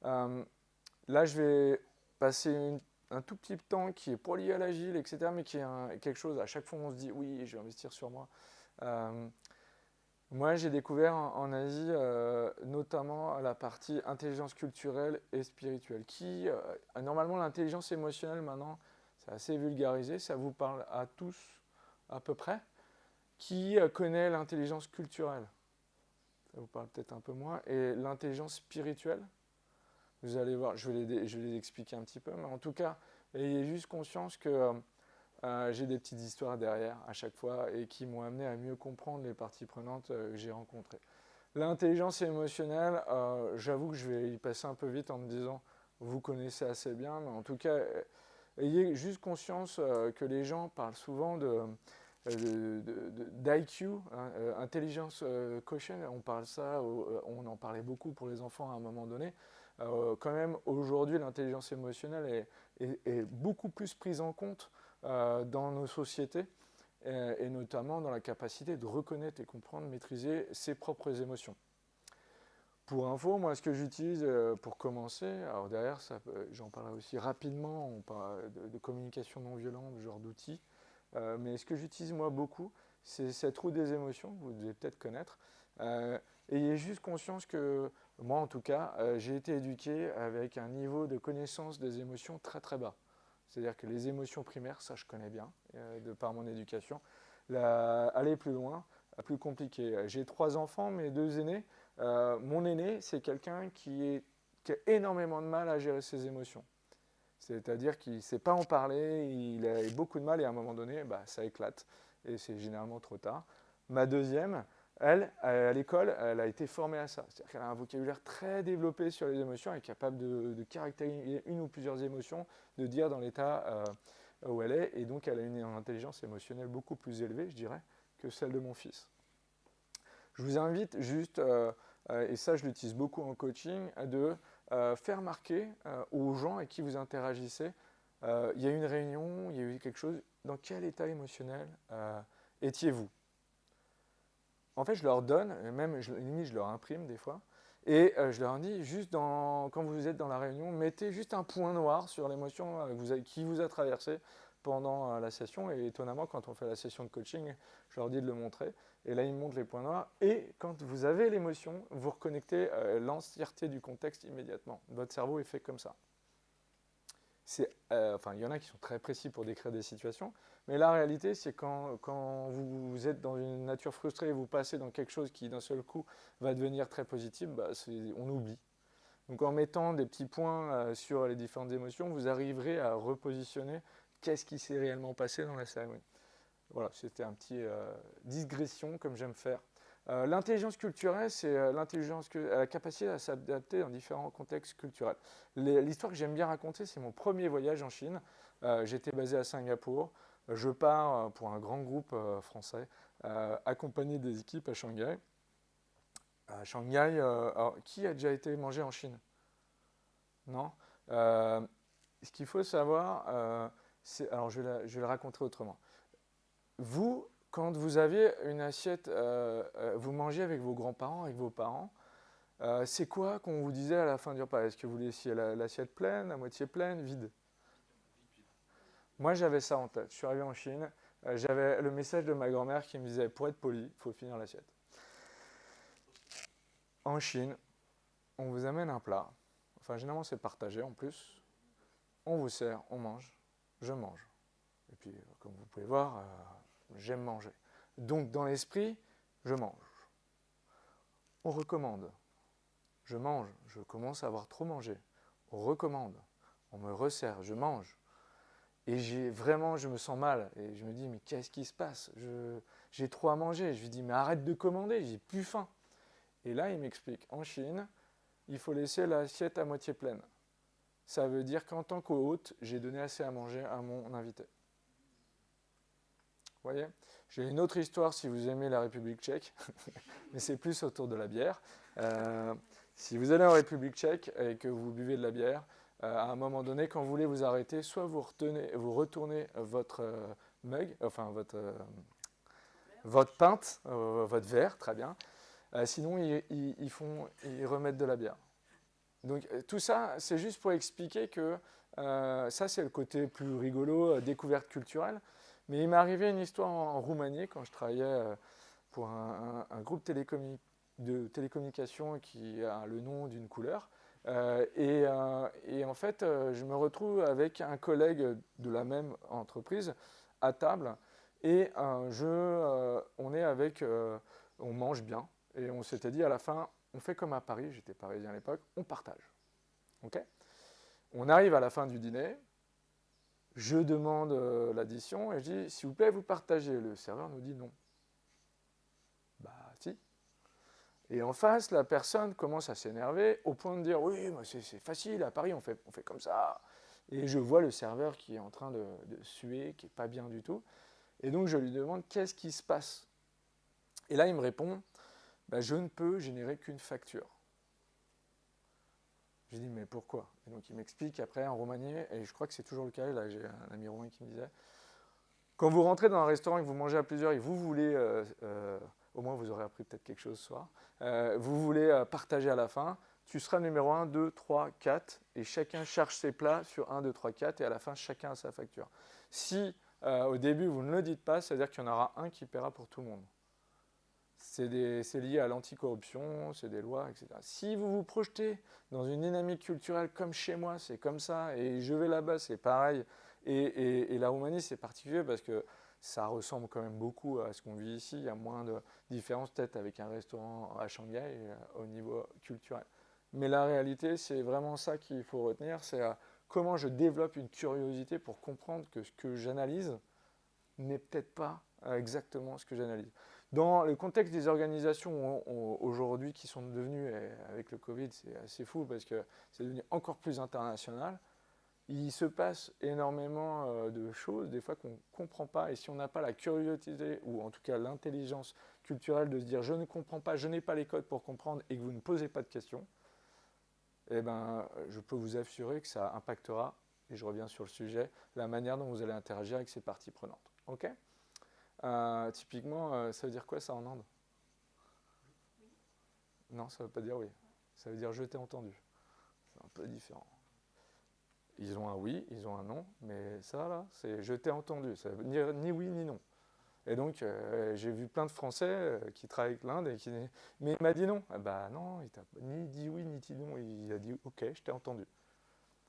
Là, je vais passer un tout petit temps qui est pas lié à l'agile, etc., mais qui est quelque chose, à chaque fois on se dit, oui, je vais investir sur moi. Moi, j'ai découvert en Asie, notamment la partie intelligence culturelle et spirituelle, normalement, l'intelligence émotionnelle, maintenant, c'est assez vulgarisé, ça vous parle à tous, à peu près. Qui connaît l'intelligence culturelle? Ça vous parle peut-être un peu moins. Et l'intelligence spirituelle? Vous allez voir, je vais les expliquer un petit peu, mais en tout cas, ayez juste conscience que j'ai des petites histoires derrière à chaque fois et qui m'ont amené à mieux comprendre les parties prenantes que j'ai rencontrées. L'intelligence émotionnelle, j'avoue que je vais y passer un peu vite en me disant, vous connaissez assez bien, mais en tout cas, ayez juste conscience que les gens parlent souvent d'IQ, intelligence quotient, on parle ça, on en parlait beaucoup pour les enfants à un moment donné. Quand même, aujourd'hui, l'intelligence émotionnelle est beaucoup plus prise en compte dans nos sociétés et notamment dans la capacité de reconnaître et comprendre, maîtriser ses propres émotions. Pour info, moi, ce que j'utilise pour commencer, alors derrière, j'en parlerai aussi rapidement, on parle de communication non violente, ce genre d'outils, mais ce que j'utilise moi beaucoup, c'est cette roue des émotions, vous devez peut-être connaître. Ayez juste conscience que, moi en tout cas, j'ai été éduqué avec un niveau de connaissance des émotions très très bas. C'est-à-dire que les émotions primaires, ça je connais bien, de par mon éducation. Aller plus loin, plus compliqué. J'ai 3 enfants, mes 2 aînés. Mon aîné, c'est quelqu'un qui a énormément de mal à gérer ses émotions. C'est-à-dire qu'il ne sait pas en parler, il a beaucoup de mal et à un moment donné, ça éclate. Et c'est généralement trop tard. Ma deuxième, elle, à l'école, elle a été formée à ça. C'est-à-dire qu'elle a un vocabulaire très développé sur les émotions, elle est capable de caractériser une ou plusieurs émotions, de dire dans l'état où elle est. Et donc, elle a une intelligence émotionnelle beaucoup plus élevée, je dirais, que celle de mon fils. Je vous invite juste, et ça je l'utilise beaucoup en coaching, de faire marquer aux gens avec qui vous interagissez, il y a eu une réunion, il y a eu quelque chose, dans quel état émotionnel étiez-vous? En fait, je leur donne, même limite je leur imprime des fois, et je leur dis, juste quand vous êtes dans la réunion, mettez juste un point noir sur l'émotion qui vous a traversé pendant la session. Et étonnamment, quand on fait la session de coaching, je leur dis de le montrer. Et là, ils me montrent les points noirs. Et quand vous avez l'émotion, vous reconnectez l'entièreté du contexte immédiatement. Votre cerveau est fait comme ça. Il y en a qui sont très précis pour décrire des situations, mais la réalité, c'est quand vous êtes dans une nature frustrée et vous passez dans quelque chose qui, d'un seul coup, va devenir très positif, on oublie. Donc en mettant des petits points sur les différentes émotions, vous arriverez à repositionner qu'est-ce qui s'est réellement passé dans la cérémonie. Voilà, c'était un petit digression comme j'aime faire. L'intelligence culturelle, c'est la capacité à s'adapter dans différents contextes culturels. L'histoire que j'aime bien raconter, c'est mon premier voyage en Chine. J'étais basé à Singapour. Je pars pour un grand groupe français, accompagné des équipes à Shanghai. À Shanghai, alors, qui a déjà été manger en Chine? Non. Ce qu'il faut savoir, alors je vais le raconter autrement. Vous, quand vous aviez une assiette, vous mangez avec vos grands-parents, avec vos parents, c'est quoi qu'on vous disait à la fin du repas? Est-ce que vous laissiez l'assiette pleine, à moitié pleine, vide? Moi, j'avais ça en tête. Je suis arrivé en Chine, j'avais le message de ma grand-mère qui me disait, pour être poli, il faut finir l'assiette. En Chine, on vous amène un plat, enfin généralement c'est partagé en plus, on vous sert, on mange, je mange. Et puis, comme vous pouvez voir, j'aime manger. Donc, dans l'esprit, je mange. On recommande. Je mange. Je commence à avoir trop mangé. On recommande. On me resserre. Je mange. Et je me sens mal. Et je me dis, mais qu'est-ce qui se passe? J'ai trop à manger. Je lui dis, mais arrête de commander, j'ai plus faim. Et là, il m'explique, en Chine, il faut laisser l'assiette à moitié pleine. Ça veut dire qu'en tant qu'hôte, j'ai donné assez à manger à mon invité. Vous voyez? J'ai une autre histoire si vous aimez la République tchèque, mais c'est plus autour de la bière. Si vous allez en République tchèque et que vous buvez de la bière, à un moment donné, quand vous voulez vous arrêter, soit vous retournez votre mug, enfin votre pinte, votre verre, très bien. Sinon, ils remettent de la bière. Donc tout ça, c'est juste pour expliquer que ça, c'est le côté plus rigolo, découverte culturelle. Mais il m'est arrivé une histoire en Roumanie quand je travaillais pour un groupe de télécommunications qui a le nom d'une couleur. Et en fait, je me retrouve avec un collègue de la même entreprise à table et on mange bien. Et on s'était dit à la fin, on fait comme à Paris, j'étais parisien à l'époque, on partage. Okay, on arrive à la fin du dîner, je demande l'addition et je dis, s'il vous plaît, vous partagez. Le serveur nous dit non. Bah si. Et en face, la personne commence à s'énerver au point de dire, oui, c'est facile, à Paris, on fait comme ça. Et je vois le serveur qui est en train de suer, qui n'est pas bien du tout. Et donc, je lui demande, qu'est-ce qui se passe? Et là, il me répond, bah, je ne peux générer qu'une facture. Je dis, mais pourquoi? Et donc, il m'explique après en Roumanie, et je crois que c'est toujours le cas, là, j'ai un ami roumain qui me disait, quand vous rentrez dans un restaurant et que vous mangez à plusieurs et que vous voulez, au moins vous aurez appris peut-être quelque chose ce soir, vous voulez partager à la fin, tu seras numéro 1, 2, 3, 4, et chacun charge ses plats sur 1, 2, 3, 4, et à la fin, chacun a sa facture. Si au début vous ne le dites pas, c'est-à-dire qu'il y en aura un qui paiera pour tout le monde. C'est lié à l'anticorruption, c'est des lois, etc. Si vous vous projetez dans une dynamique culturelle comme chez moi, c'est comme ça, et je vais là-bas, c'est pareil, et la Roumanie, c'est particulier parce que ça ressemble quand même beaucoup à ce qu'on vit ici. Il y a moins de différence peut-être avec un restaurant à Shanghai au niveau culturel. Mais la réalité, c'est vraiment ça qu'il faut retenir, c'est comment je développe une curiosité pour comprendre que ce que j'analyse n'est peut-être pas exactement ce que j'analyse. Dans le contexte des organisations aujourd'hui qui sont devenues, avec le Covid, c'est assez fou parce que c'est devenu encore plus international, il se passe énormément de choses, des fois qu'on ne comprend pas, et si on n'a pas la curiosité, ou en tout cas l'intelligence culturelle de se dire je ne comprends pas, je n'ai pas les codes pour comprendre, et que vous ne posez pas de questions, eh ben, je peux vous assurer que ça impactera, et je reviens sur le sujet, la manière dont vous allez interagir avec ces parties prenantes. Ok ? Typiquement, ça veut dire quoi ça en Inde? Oui. Non, ça ne veut pas dire oui. Ça veut dire je t'ai entendu. C'est un peu différent. Ils ont un oui, ils ont un non, mais ça là, c'est je t'ai entendu. Ça veut dire ni oui ni non. Et donc, j'ai vu plein de Français qui travaillent avec l'Inde et qui disent mais il m'a dit non. Ah bah non, il t'a ni dit oui ni dit non. Il a dit ok, je t'ai entendu.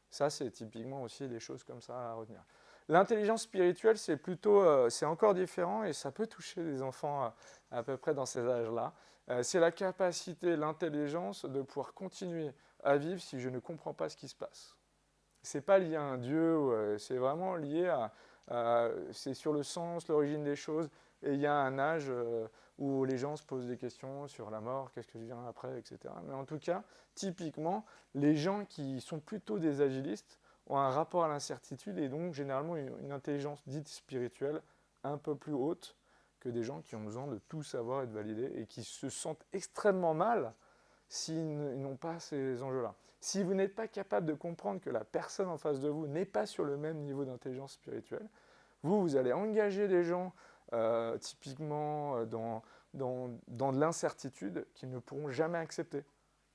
Ça, c'est typiquement aussi des choses comme ça à retenir. L'intelligence spirituelle, c'est plutôt, c'est encore différent et ça peut toucher les enfants à peu près dans ces âges-là. C'est la capacité, l'intelligence de pouvoir continuer à vivre si je ne comprends pas ce qui se passe. C'est pas lié à un dieu, c'est vraiment lié c'est sur le sens, l'origine des choses. Et il y a un âge où les gens se posent des questions sur la mort, qu'est-ce que vient après, etc. Mais en tout cas, typiquement, les gens qui sont plutôt des agilistes ont un rapport à l'incertitude et donc généralement une intelligence dite spirituelle un peu plus haute que des gens qui ont besoin de tout savoir et de valider et qui se sentent extrêmement mal s'ils n'ont pas ces enjeux-là. Si vous n'êtes pas capable de comprendre que la personne en face de vous n'est pas sur le même niveau d'intelligence spirituelle, vous allez engager des gens typiquement dans de l'incertitude qu'ils ne pourront jamais accepter.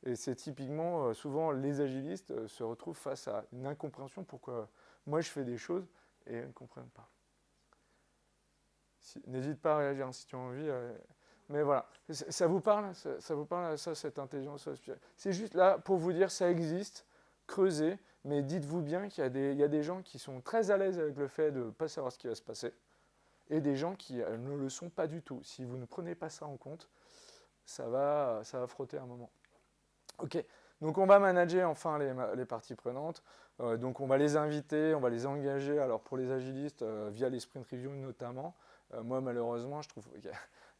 Et c'est typiquement, souvent, les agilistes se retrouvent face à une incompréhension. Pourquoi moi je fais des choses et elles ne comprennent pas. N'hésite pas à réagir si tu as envie. Mais voilà, ça vous parle, ça vous parle, ça, cette intelligence spirituelle. C'est juste là pour vous dire, ça existe, creusez, mais dites-vous bien qu'il y a des gens qui sont très à l'aise avec le fait de ne pas savoir ce qui va se passer, et des gens qui ne le sont pas du tout. Si vous ne prenez pas ça en compte, ça va frotter un moment. Ok, donc on va manager enfin les parties prenantes. Donc on va les inviter, on va les engager. Alors pour les agilistes, via les sprint reviews notamment. Moi malheureusement, je trouve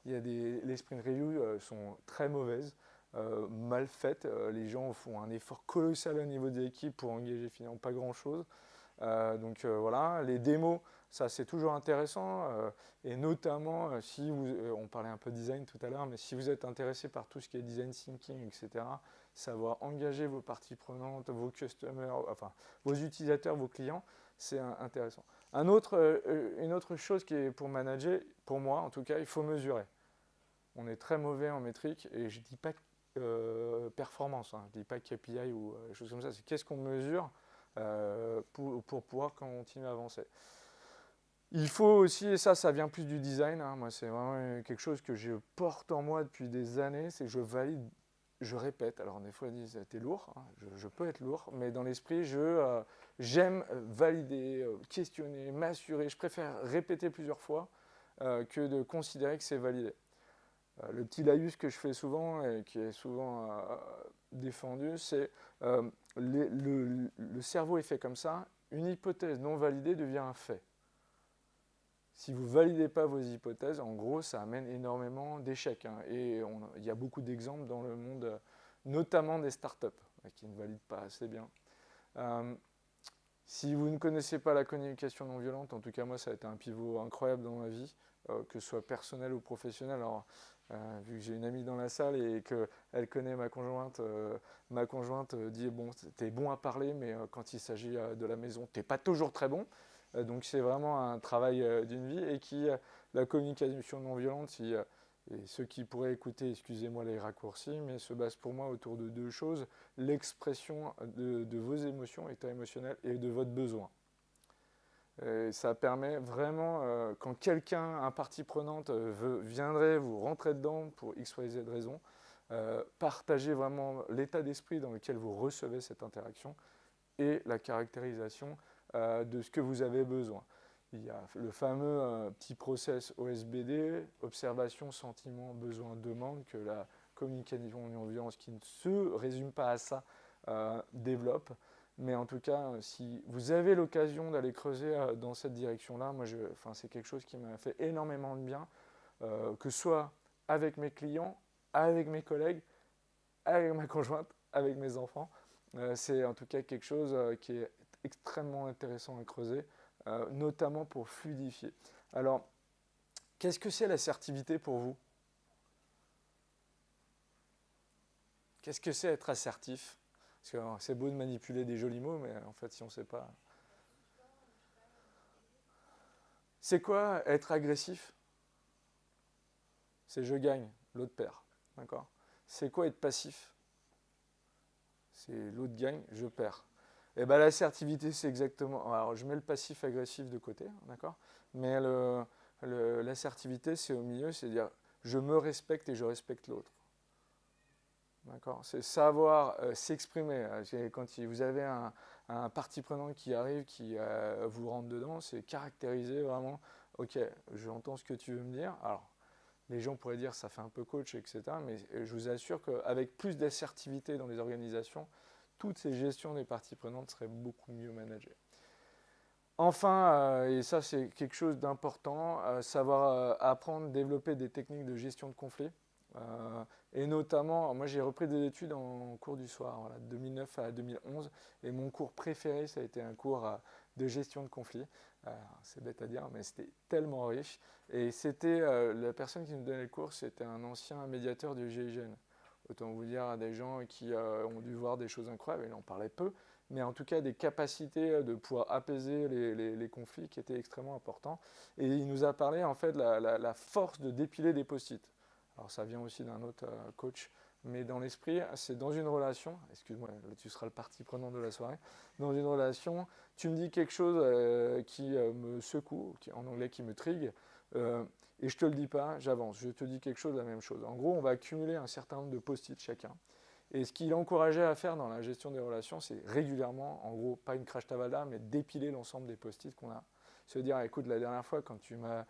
les sprint reviews sont très mauvaises, mal faites. Les gens font un effort colossal au niveau des équipes pour engager finalement pas grand chose. Donc voilà, les démos, ça c'est toujours intéressant. Et notamment, si vous, on parlait un peu design tout à l'heure, mais si vous êtes intéressé par tout ce qui est design thinking, etc., savoir engager vos parties prenantes, vos customers, enfin vos utilisateurs, vos clients, c'est intéressant. Une autre chose qui est pour manager, pour moi en tout cas, il faut mesurer. On est très mauvais en métrique et je ne dis pas performance, hein, je ne dis pas KPI ou des choses comme ça, c'est qu'est-ce qu'on mesure pour pouvoir continuer à avancer. Il faut aussi, et ça vient plus du design, hein, moi c'est vraiment quelque chose que je porte en moi depuis des années, c'est que je valide, je répète, alors des fois ils disent t'es lourd, hein, je peux être lourd, mais dans l'esprit j'aime valider, questionner, m'assurer, je préfère répéter plusieurs fois que de considérer que c'est validé. Le petit laïus que je fais souvent et qui est souvent défendu, c'est le cerveau est fait comme ça, une hypothèse non validée devient un fait. Si vous ne validez pas vos hypothèses, en gros, ça amène énormément d'échecs. Hein. Et il y a beaucoup d'exemples dans le monde, notamment des startups, qui ne valident pas assez bien. Si vous ne connaissez pas la communication non violente, en tout cas moi ça a été un pivot incroyable dans ma vie, que ce soit personnel ou professionnel. Alors, vu que j'ai une amie dans la salle et qu'elle connaît ma conjointe dit bon, t'es bon à parler, mais quand il s'agit de la maison, t'es pas toujours très bon. Donc c'est vraiment un travail d'une vie et la communication non violente, et ceux qui pourraient écouter, excusez-moi les raccourcis, mais se base pour moi autour de deux choses, l'expression de vos émotions, état émotionnel, et de votre besoin. Et ça permet vraiment, quand quelqu'un, un partie prenante, viendrait vous rentrer dedans pour X, Y, Z raison, partager vraiment l'état d'esprit dans lequel vous recevez cette interaction et la caractérisation de ce que vous avez besoin. Il y a le fameux petit process OSBD, observation, sentiment, besoin, demande, que la communication non violence, qui ne se résume pas à ça, développe. Mais en tout cas, si vous avez l'occasion d'aller creuser dans cette direction-là, moi, c'est quelque chose qui m'a fait énormément de bien, que ce soit avec mes clients, avec mes collègues, avec ma conjointe, avec mes enfants. C'est en tout cas quelque chose qui est extrêmement intéressant à creuser, notamment pour fluidifier. Alors, qu'est-ce que c'est l'assertivité pour vous? Qu'est-ce que c'est être assertif? Parce que c'est beau de manipuler des jolis mots, mais en fait, si on ne sait pas... C'est quoi être agressif? C'est je gagne, l'autre perd. D'accord? C'est quoi être passif? C'est l'autre gagne, je perds. Et bien l'assertivité, c'est exactement... Alors, je mets le passif agressif de côté, d'accord? Mais l'assertivité, c'est au milieu, c'est dire je me respecte et je respecte l'autre. D'accord? C'est savoir s'exprimer. Quand vous avez un partie prenante qui arrive, qui vous rentre dedans, c'est caractériser vraiment, ok, j'entends ce que tu veux me dire. Alors, les gens pourraient dire ça fait un peu coach, etc. Mais je vous assure qu'avec plus d'assertivité dans les organisations, toutes ces gestions des parties prenantes seraient beaucoup mieux managées. Enfin, et ça c'est quelque chose d'important, savoir apprendre, développer des techniques de gestion de conflits. Et notamment, moi j'ai repris des études en cours du soir, voilà, de 2009 à 2011, et mon cours préféré, ça a été un cours de gestion de conflits. C'est bête à dire, mais c'était tellement riche. Et c'était la personne qui nous donnait le cours, c'était un ancien médiateur du GIGN. Autant vous dire, des gens qui ont dû voir des choses incroyables, il en parlait peu, mais en tout cas des capacités de pouvoir apaiser les conflits qui étaient extrêmement importants. Et il nous a parlé en fait de la force de dépiler des post-it. Alors ça vient aussi d'un autre coach, mais dans l'esprit, c'est dans une relation, excuse-moi, tu seras le partie prenante de la soirée, dans une relation, tu me dis quelque chose qui me secoue, en anglais qui me trigue, et je ne te le dis pas, j'avance, je te dis quelque chose, la même chose. En gros, on va accumuler un certain nombre de post-it chacun. Et ce qu'il encourageait à faire dans la gestion des relations, c'est régulièrement, en gros, pas une crash tavalda, mais dépiler l'ensemble des post-it qu'on a. Se dire, écoute, la dernière fois, quand tu m'as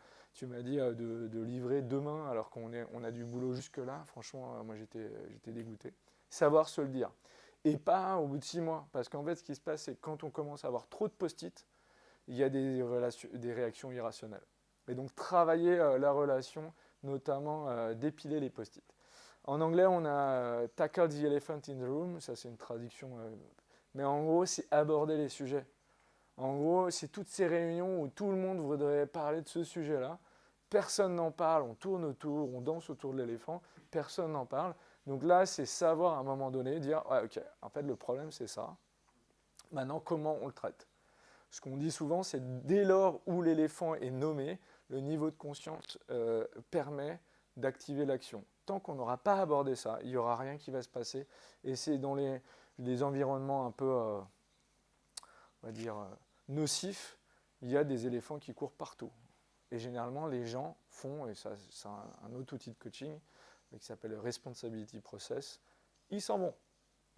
dit de livrer demain, alors qu'on a du boulot jusque-là, franchement, moi j'étais dégoûté. Savoir se le dire. Et pas au bout de 6 mois. Parce qu'en fait, ce qui se passe, c'est que quand on commence à avoir trop de post-it, il y a des réactions irrationnelles. Et donc, travailler la relation, notamment dépiler les post-it. En anglais, on a tackle the elephant in the room, ça c'est une traduction, mais en gros, c'est aborder les sujets. En gros, c'est toutes ces réunions où tout le monde voudrait parler de ce sujet-là. Personne n'en parle, on tourne autour, on danse autour de l'éléphant, personne n'en parle. Donc là, c'est savoir à un moment donné, dire, ouais, ok, en fait, le problème, c'est ça. Maintenant, comment on le traite? Ce qu'on dit souvent, c'est dès lors où l'éléphant est nommé, le niveau de conscience permet d'activer l'action. Tant qu'on n'aura pas abordé ça, il n'y aura rien qui va se passer. Et c'est dans les environnements un peu, on va dire, nocifs, il y a des éléphants qui courent partout. Et généralement, les gens font, et ça c'est un autre outil de coaching qui s'appelle le Responsibility Process, ils s'en vont,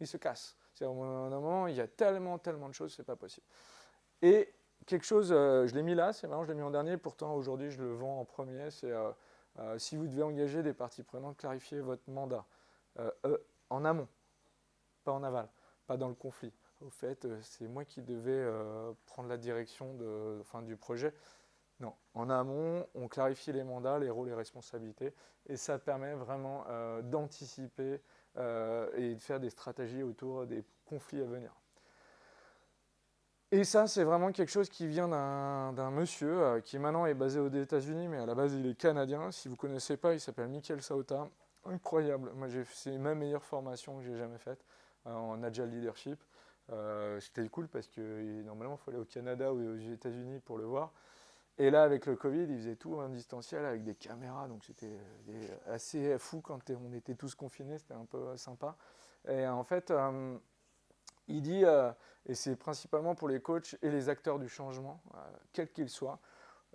ils se cassent. C'est-à-dire, à un moment, il y a tellement de choses, c'est pas possible. Et quelque chose, je l'ai mis là, c'est marrant, je l'ai mis en dernier, pourtant aujourd'hui je le vends en premier, c'est si vous devez engager des parties prenantes, clarifiez votre mandat en amont, pas en aval, pas dans le conflit. Au fait, c'est moi qui devais prendre la direction du projet. Non, en amont, on clarifie les mandats, les rôles et responsabilités, et ça permet vraiment d'anticiper et de faire des stratégies autour des conflits à venir. Et ça, c'est vraiment quelque chose qui vient d'un monsieur qui maintenant est basé aux États-Unis, mais à la base, il est canadien. Si vous ne connaissez pas, il s'appelle Michael Sauta. Incroyable. Moi, c'est ma meilleure formation que j'ai jamais faite en Agile Leadership. C'était cool parce que normalement, il faut aller au Canada ou aux États-Unis pour le voir. Et là, avec le Covid, il faisait tout en distanciel avec des caméras. Donc, c'était assez fou quand on était tous confinés. C'était un peu sympa. Et en fait, il dit, et c'est principalement pour les coachs et les acteurs du changement, quels qu'ils soient.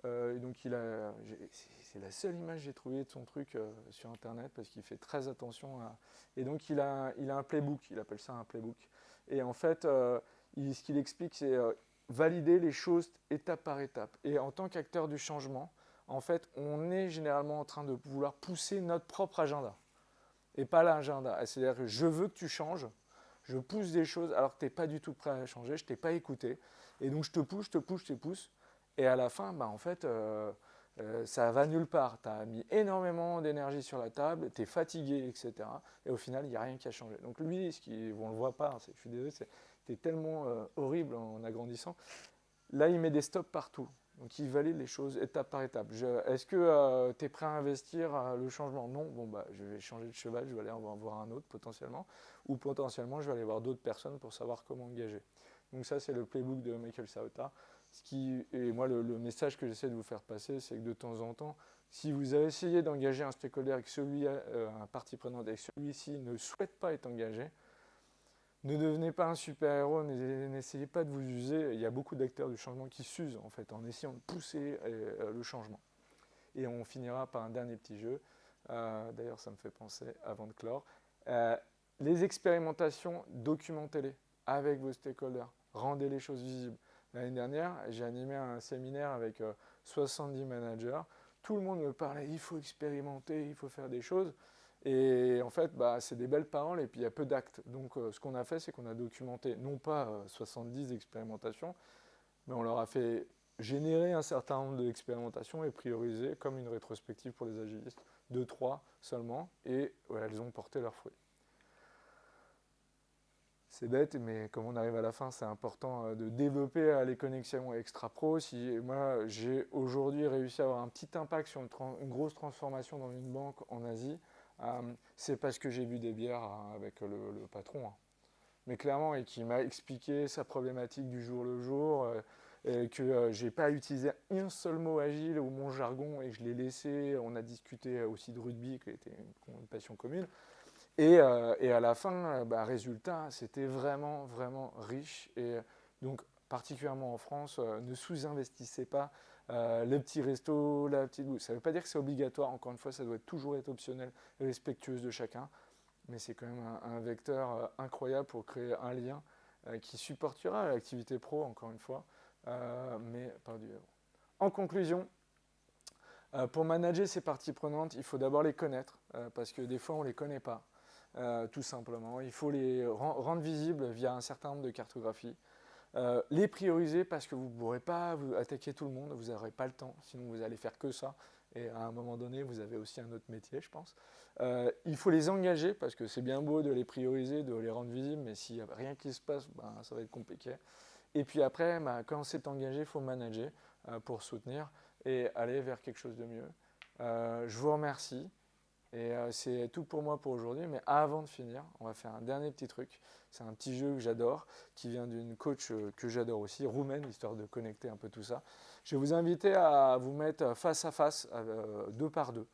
Et donc c'est la seule image que j'ai trouvée de son truc sur Internet parce qu'il fait très attention à... Et donc il a un playbook, il appelle ça un playbook. Et en fait, ce qu'il explique, c'est valider les choses étape par étape. Et en tant qu'acteur du changement, en fait, on est généralement en train de vouloir pousser notre propre agenda et pas l'agenda. C'est-à-dire que je veux que tu changes. Je pousse des choses alors que tu n'es pas du tout prêt à changer, je ne t'ai pas écouté. Et donc je te pousse. Et à la fin, en fait, ça va nulle part. Tu as mis énormément d'énergie sur la table, tu es fatigué, etc. Et au final, il n'y a rien qui a changé. Donc lui, on ne le voit pas, je suis désolé, c'était tellement horrible en agrandissant. Là, il met des stops partout. Donc il valide les choses étape par étape. Est-ce que tu es prêt à investir le changement? Non, je vais changer de cheval, je vais aller en voir un autre potentiellement. Ou potentiellement, je vais aller voir d'autres personnes pour savoir comment engager. Donc ça, c'est le playbook de Michael Sauta. Et moi, le message que j'essaie de vous faire passer, c'est que de temps en temps, si vous avez essayé d'engager un stakeholder et que un partie prenante et que celui-ci ne souhaite pas être engagé, ne devenez pas un super-héros, n'essayez pas de vous user. Il y a beaucoup d'acteurs du changement qui s'usent en fait en essayant de pousser le changement. Et on finira par un dernier petit jeu. D'ailleurs, ça me fait penser, avant de clore, les expérimentations, documentez-les avec vos stakeholders. Rendez les choses visibles. L'année dernière, j'ai animé un séminaire avec 70 managers. Tout le monde me parlait, il faut expérimenter, il faut faire des choses. Et en fait, c'est des belles paroles et puis il y a peu d'actes. Donc ce qu'on a fait, c'est qu'on a documenté, non pas 70 expérimentations, mais on leur a fait générer un certain nombre d'expérimentations et prioriser comme une rétrospective pour les agilistes, 2-3 seulement, et elles ont porté leurs fruits. C'est bête, mais comme on arrive à la fin, c'est important de développer les connexions extra-pro. Moi, j'ai aujourd'hui réussi à avoir un petit impact sur une grosse transformation dans une banque en Asie, c'est parce que j'ai bu des bières avec le patron. Mais clairement, et qui m'a expliqué sa problématique du jour le jour, et que je n'ai pas utilisé un seul mot agile ou mon jargon, et je l'ai laissé. On a discuté aussi de rugby, qui était une passion commune. Et à la fin, résultat, c'était vraiment, vraiment riche. Et donc, particulièrement en France, ne sous-investissez pas le petit resto, la petite bouffe. Ça ne veut pas dire que c'est obligatoire. Encore une fois, ça doit toujours être optionnel, respectueux de chacun. Mais c'est quand même un vecteur incroyable pour créer un lien qui supportera l'activité pro, encore une fois, mais par du... En conclusion, pour manager ces parties prenantes, il faut d'abord les connaître, parce que des fois, on ne les connaît pas. Tout simplement. Il faut les rendre visibles via un certain nombre de cartographies. Les prioriser parce que vous ne pourrez pas attaquer tout le monde, vous n'aurez pas le temps, sinon vous allez faire que ça. Et à un moment donné, vous avez aussi un autre métier, je pense. Il faut les engager parce que c'est bien beau de les prioriser, de les rendre visibles, mais s'il n'y a rien qui se passe, ça va être compliqué. Et puis après, quand c'est engagé, il faut manager pour soutenir et aller vers quelque chose de mieux. Je vous remercie. Et c'est tout pour moi pour aujourd'hui. Mais avant de finir, on va faire un dernier petit truc. C'est un petit jeu que j'adore, qui vient d'une coach que j'adore aussi, roumaine, histoire de connecter un peu tout ça. Je vais vous inviter à vous mettre face à face, deux par deux.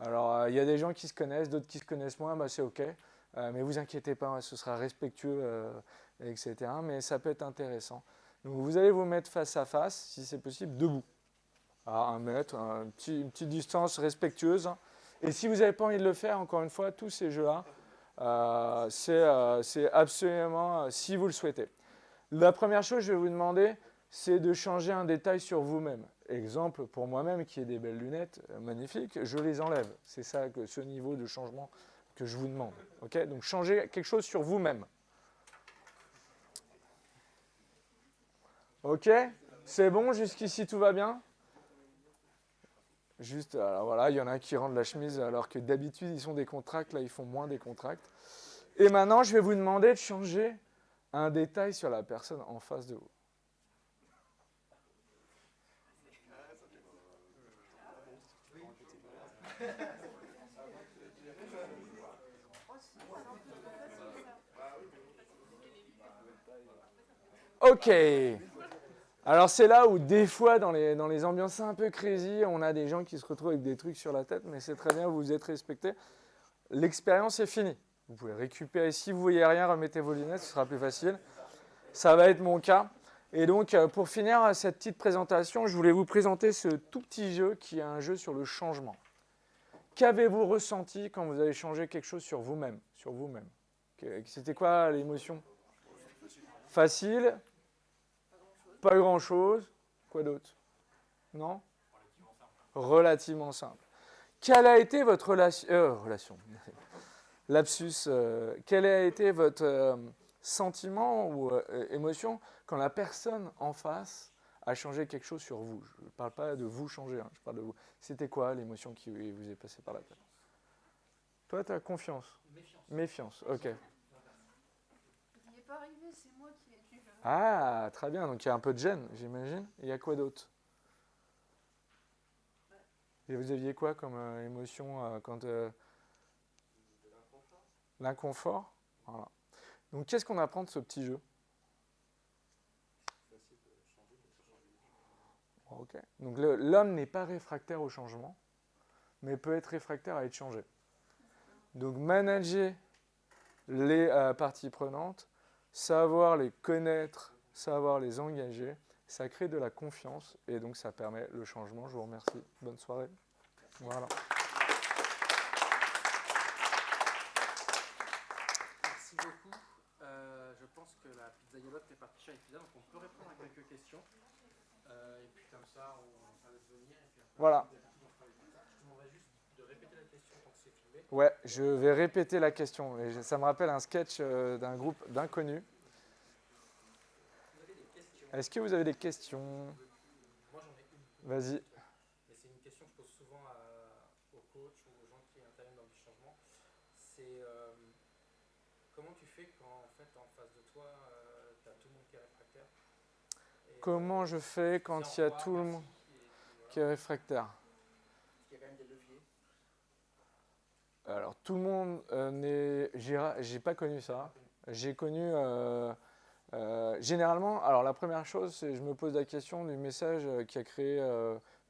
Alors, il y a des gens qui se connaissent, d'autres qui se connaissent moins, c'est OK. Mais vous inquiétez pas, ce sera respectueux, etc. Mais ça peut être intéressant. Donc, vous allez vous mettre face à face, si c'est possible, debout. À 1 mètre, une petite distance respectueuse. Et si vous n'avez pas envie de le faire, encore une fois, tous ces jeux-là, c'est absolument si vous le souhaitez. La première chose que je vais vous demander, c'est de changer un détail sur vous-même. Exemple, pour moi-même, qui ai des belles lunettes magnifiques, je les enlève. C'est ça, ce niveau de changement que je vous demande. Okay, donc, changez quelque chose sur vous-même. OK? C'est bon, jusqu'ici, tout va bien? Juste, alors voilà, il y en a qui rendent la chemise alors que d'habitude, ils sont décontracts. Là, ils font moins décontracts. Et maintenant, je vais vous demander de changer un détail sur la personne en face de vous. OK. Alors c'est là où des fois dans les ambiances un peu crazy, on a des gens qui se retrouvent avec des trucs sur la tête, mais c'est très bien, vous vous êtes respectés. L'expérience est finie. Vous pouvez récupérer, si vous ne voyez rien, remettez vos lunettes, ce sera plus facile. Ça va être mon cas. Et donc pour finir cette petite présentation, je voulais vous présenter ce tout petit jeu qui est un jeu sur le changement. Qu'avez-vous ressenti quand vous avez changé quelque chose sur vous-même, C'était quoi l'émotion? Facile? Pas grand-chose. Quoi d'autre? Non? Relativement simple. Quelle a été votre relation lapsus, quel a été votre sentiment ou émotion quand la personne en face a changé quelque chose sur vous? Je ne parle pas de vous changer, je parle de vous. C'était quoi l'émotion qui vous est passée par la tête? Toi, tu as confiance? Méfiance, ok. Il n'est pas arrivé, c'est moi qui ai dû. Ah, très bien, donc il y a un peu de gêne, j'imagine. Il y a quoi d'autre? Et vous aviez quoi comme émotion quand... L'inconfort. Voilà. Donc, qu'est-ce qu'on apprend de ce petit jeu? Okay. Donc, l'homme n'est pas réfractaire au changement, mais peut être réfractaire à être changé. Donc, manager les parties prenantes, savoir les connaître, savoir les engager, ça crée de la confiance et donc ça permet le changement. Je vous remercie. Bonne soirée. Voilà. Merci beaucoup. Je pense que la pizzaïologue est partie chez Pizza, donc on peut répondre à quelques questions. Et puis comme ça, on va venir. Et puis après, voilà. Je te demanderai juste de répéter la question quand c'est filmé. Ouais, je vais répéter la question. Et ça me rappelle un sketch d'un groupe d'inconnus. Est-ce que vous avez des questions? Moi, j'en ai une. Vas-y. Et c'est une question que je pose souvent aux coachs ou aux gens qui interviennent dans le changement. C'est comment tu fais quand en fait en face de toi, tu as tout le monde qui est réfractaire? Comment je fais quand il y a tout le monde qui est réfractaire? Il y a quand même des leviers. Alors tout le monde n'est... J'ai pas connu ça. J'ai connu... généralement, alors la première chose, c'est je me pose la question du message qui a créé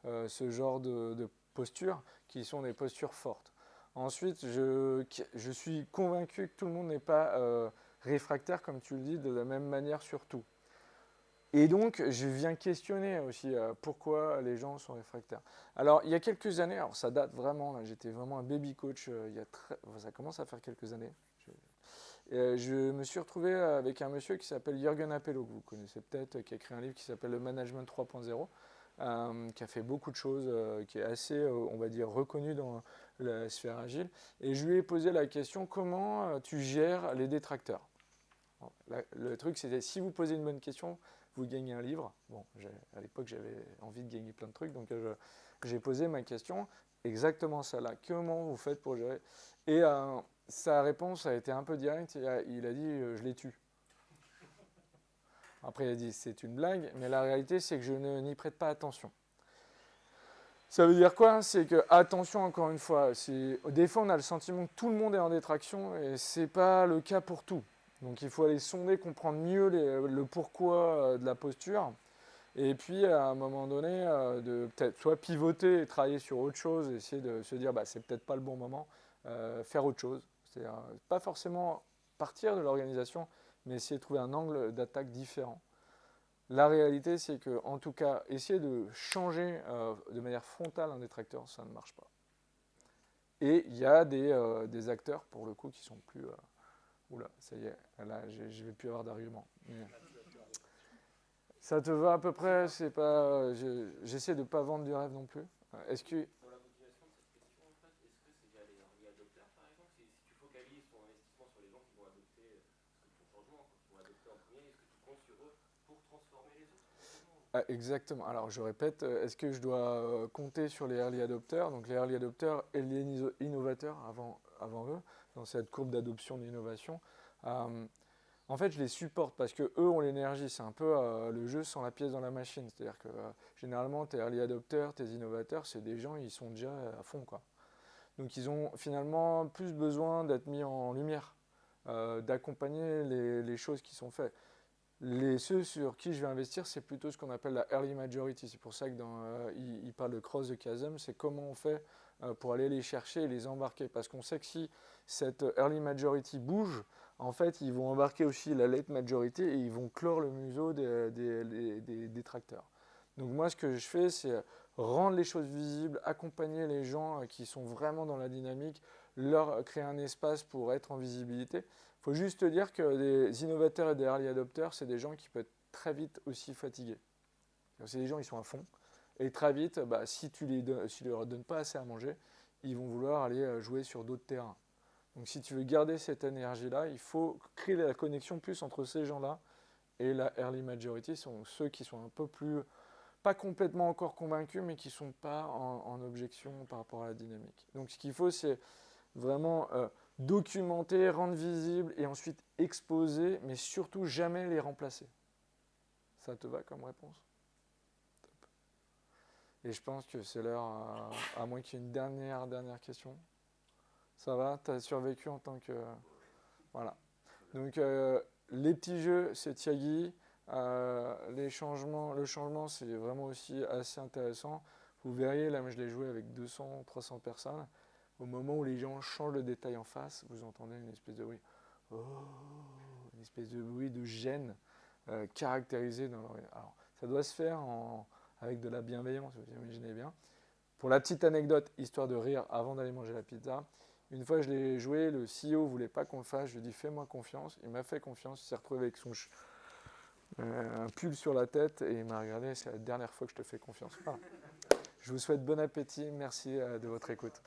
ce genre de postures, qui sont des postures fortes. Ensuite, je suis convaincu que tout le monde n'est pas réfractaire, comme tu le dis, de la même manière sur tout. Et donc, je viens questionner aussi pourquoi les gens sont réfractaires. Alors, il y a quelques années, alors ça date vraiment, là, j'étais vraiment un baby coach, ça commence à faire quelques années. Je me suis retrouvé avec un monsieur qui s'appelle Jürgen Appelo, que vous connaissez peut-être, qui a écrit un livre qui s'appelle Le Management 3.0, qui a fait beaucoup de choses, qui est assez, on va dire, reconnu dans la sphère agile. Et je lui ai posé la question, comment tu gères les détracteurs? Bon, le truc, c'était si vous posez une bonne question, vous gagnez un livre. Bon, à l'époque, j'avais envie de gagner plein de trucs, donc j'ai posé ma question, exactement ça là. Comment vous faites pour gérer? Et sa réponse a été un peu directe. Il a dit je les tue. Après, il a dit c'est une blague, mais la réalité, c'est que je n'y prête pas attention. Ça veut dire quoi? C'est que, attention, encore une fois, des fois, on a le sentiment que tout le monde est en détraction et ce n'est pas le cas pour tout. Donc, il faut aller sonder, comprendre mieux le pourquoi de la posture. Et puis, à un moment donné, de peut-être soit pivoter et travailler sur autre chose, essayer de se dire, bah, c'est peut-être pas le bon moment, faire autre chose. C'est-à-dire, pas forcément partir de l'organisation, mais essayer de trouver un angle d'attaque différent. La réalité, c'est que, en tout cas, essayer de changer de manière frontale un détracteur, ça ne marche pas. Et il y a des acteurs, pour le coup, qui sont plus... oula, ça y est, là, je ne vais plus avoir d'argument. Ça te va à peu près? C'est pas, j'essaie de ne pas vendre du rêve non plus. Est-ce que... Pour la continuation de cette question, en fait, est-ce que c'est via les early adopters, par exemple? Si tu focalises ton investissement sur les gens qui vont adopter ton changement, qui vont adopter en premier, est-ce que tu comptes sur eux pour transformer les autres? Exactement. Alors, je répète, est-ce que je dois compter sur les early adopters? Donc, les early adopters et les innovateurs avant eux, dans cette courbe d'adoption d'innovation. En fait, je les supporte parce qu'eux ont l'énergie. C'est un peu le jeu sans la pièce dans la machine. C'est-à-dire que généralement, tes early adopters, tes innovateurs, c'est des gens, ils sont déjà à fond, quoi. Donc, ils ont finalement plus besoin d'être mis en lumière, d'accompagner les choses qui sont faites. Ceux sur qui je vais investir, c'est plutôt ce qu'on appelle la early majority. C'est pour ça que il parle de cross the chasm. C'est comment on fait pour aller les chercher et les embarquer. Parce qu'on sait que si cette early majority bouge, en fait, ils vont embarquer aussi la late majority et ils vont clore le museau des détracteurs. Donc moi, ce que je fais, c'est rendre les choses visibles, accompagner les gens qui sont vraiment dans la dynamique, leur créer un espace pour être en visibilité. Il faut juste dire que les innovateurs et des early adopters, c'est des gens qui peuvent être très vite aussi fatigués. C'est des gens, ils sont à fond. Et très vite, bah, si tu ne leur donnes pas assez à manger, ils vont vouloir aller jouer sur d'autres terrains. Donc si tu veux garder cette énergie-là, il faut créer la connexion plus entre ces gens-là et la early majority, sont ceux qui sont un peu plus, pas complètement encore convaincus, mais qui ne sont pas en objection par rapport à la dynamique. Donc ce qu'il faut, c'est vraiment documenter, rendre visible et ensuite exposer, mais surtout jamais les remplacer. Ça te va comme réponse? Top. Et je pense que c'est l'heure, à moins qu'il y ait une dernière question. Ça va? Tu as survécu en tant que... Voilà. Donc, les petits jeux, c'est Tiagui. Le changement, c'est vraiment aussi assez intéressant. Vous verriez, là, je l'ai joué avec 200, 300 personnes. Au moment où les gens changent le détail en face, vous entendez une espèce de bruit. Oh, une espèce de bruit de gêne caractérisé dans l'oreille. Alors, ça doit se faire avec de la bienveillance, vous imaginez bien. Pour la petite anecdote, histoire de rire avant d'aller manger la pizza, une fois je l'ai joué, le CEO ne voulait pas qu'on le fasse, je lui ai dit fais-moi confiance, il m'a fait confiance, il s'est retrouvé avec un pull sur la tête et il m'a regardé, c'est la dernière fois que je te fais confiance. Voilà. Je vous souhaite bon appétit, merci de votre écoute.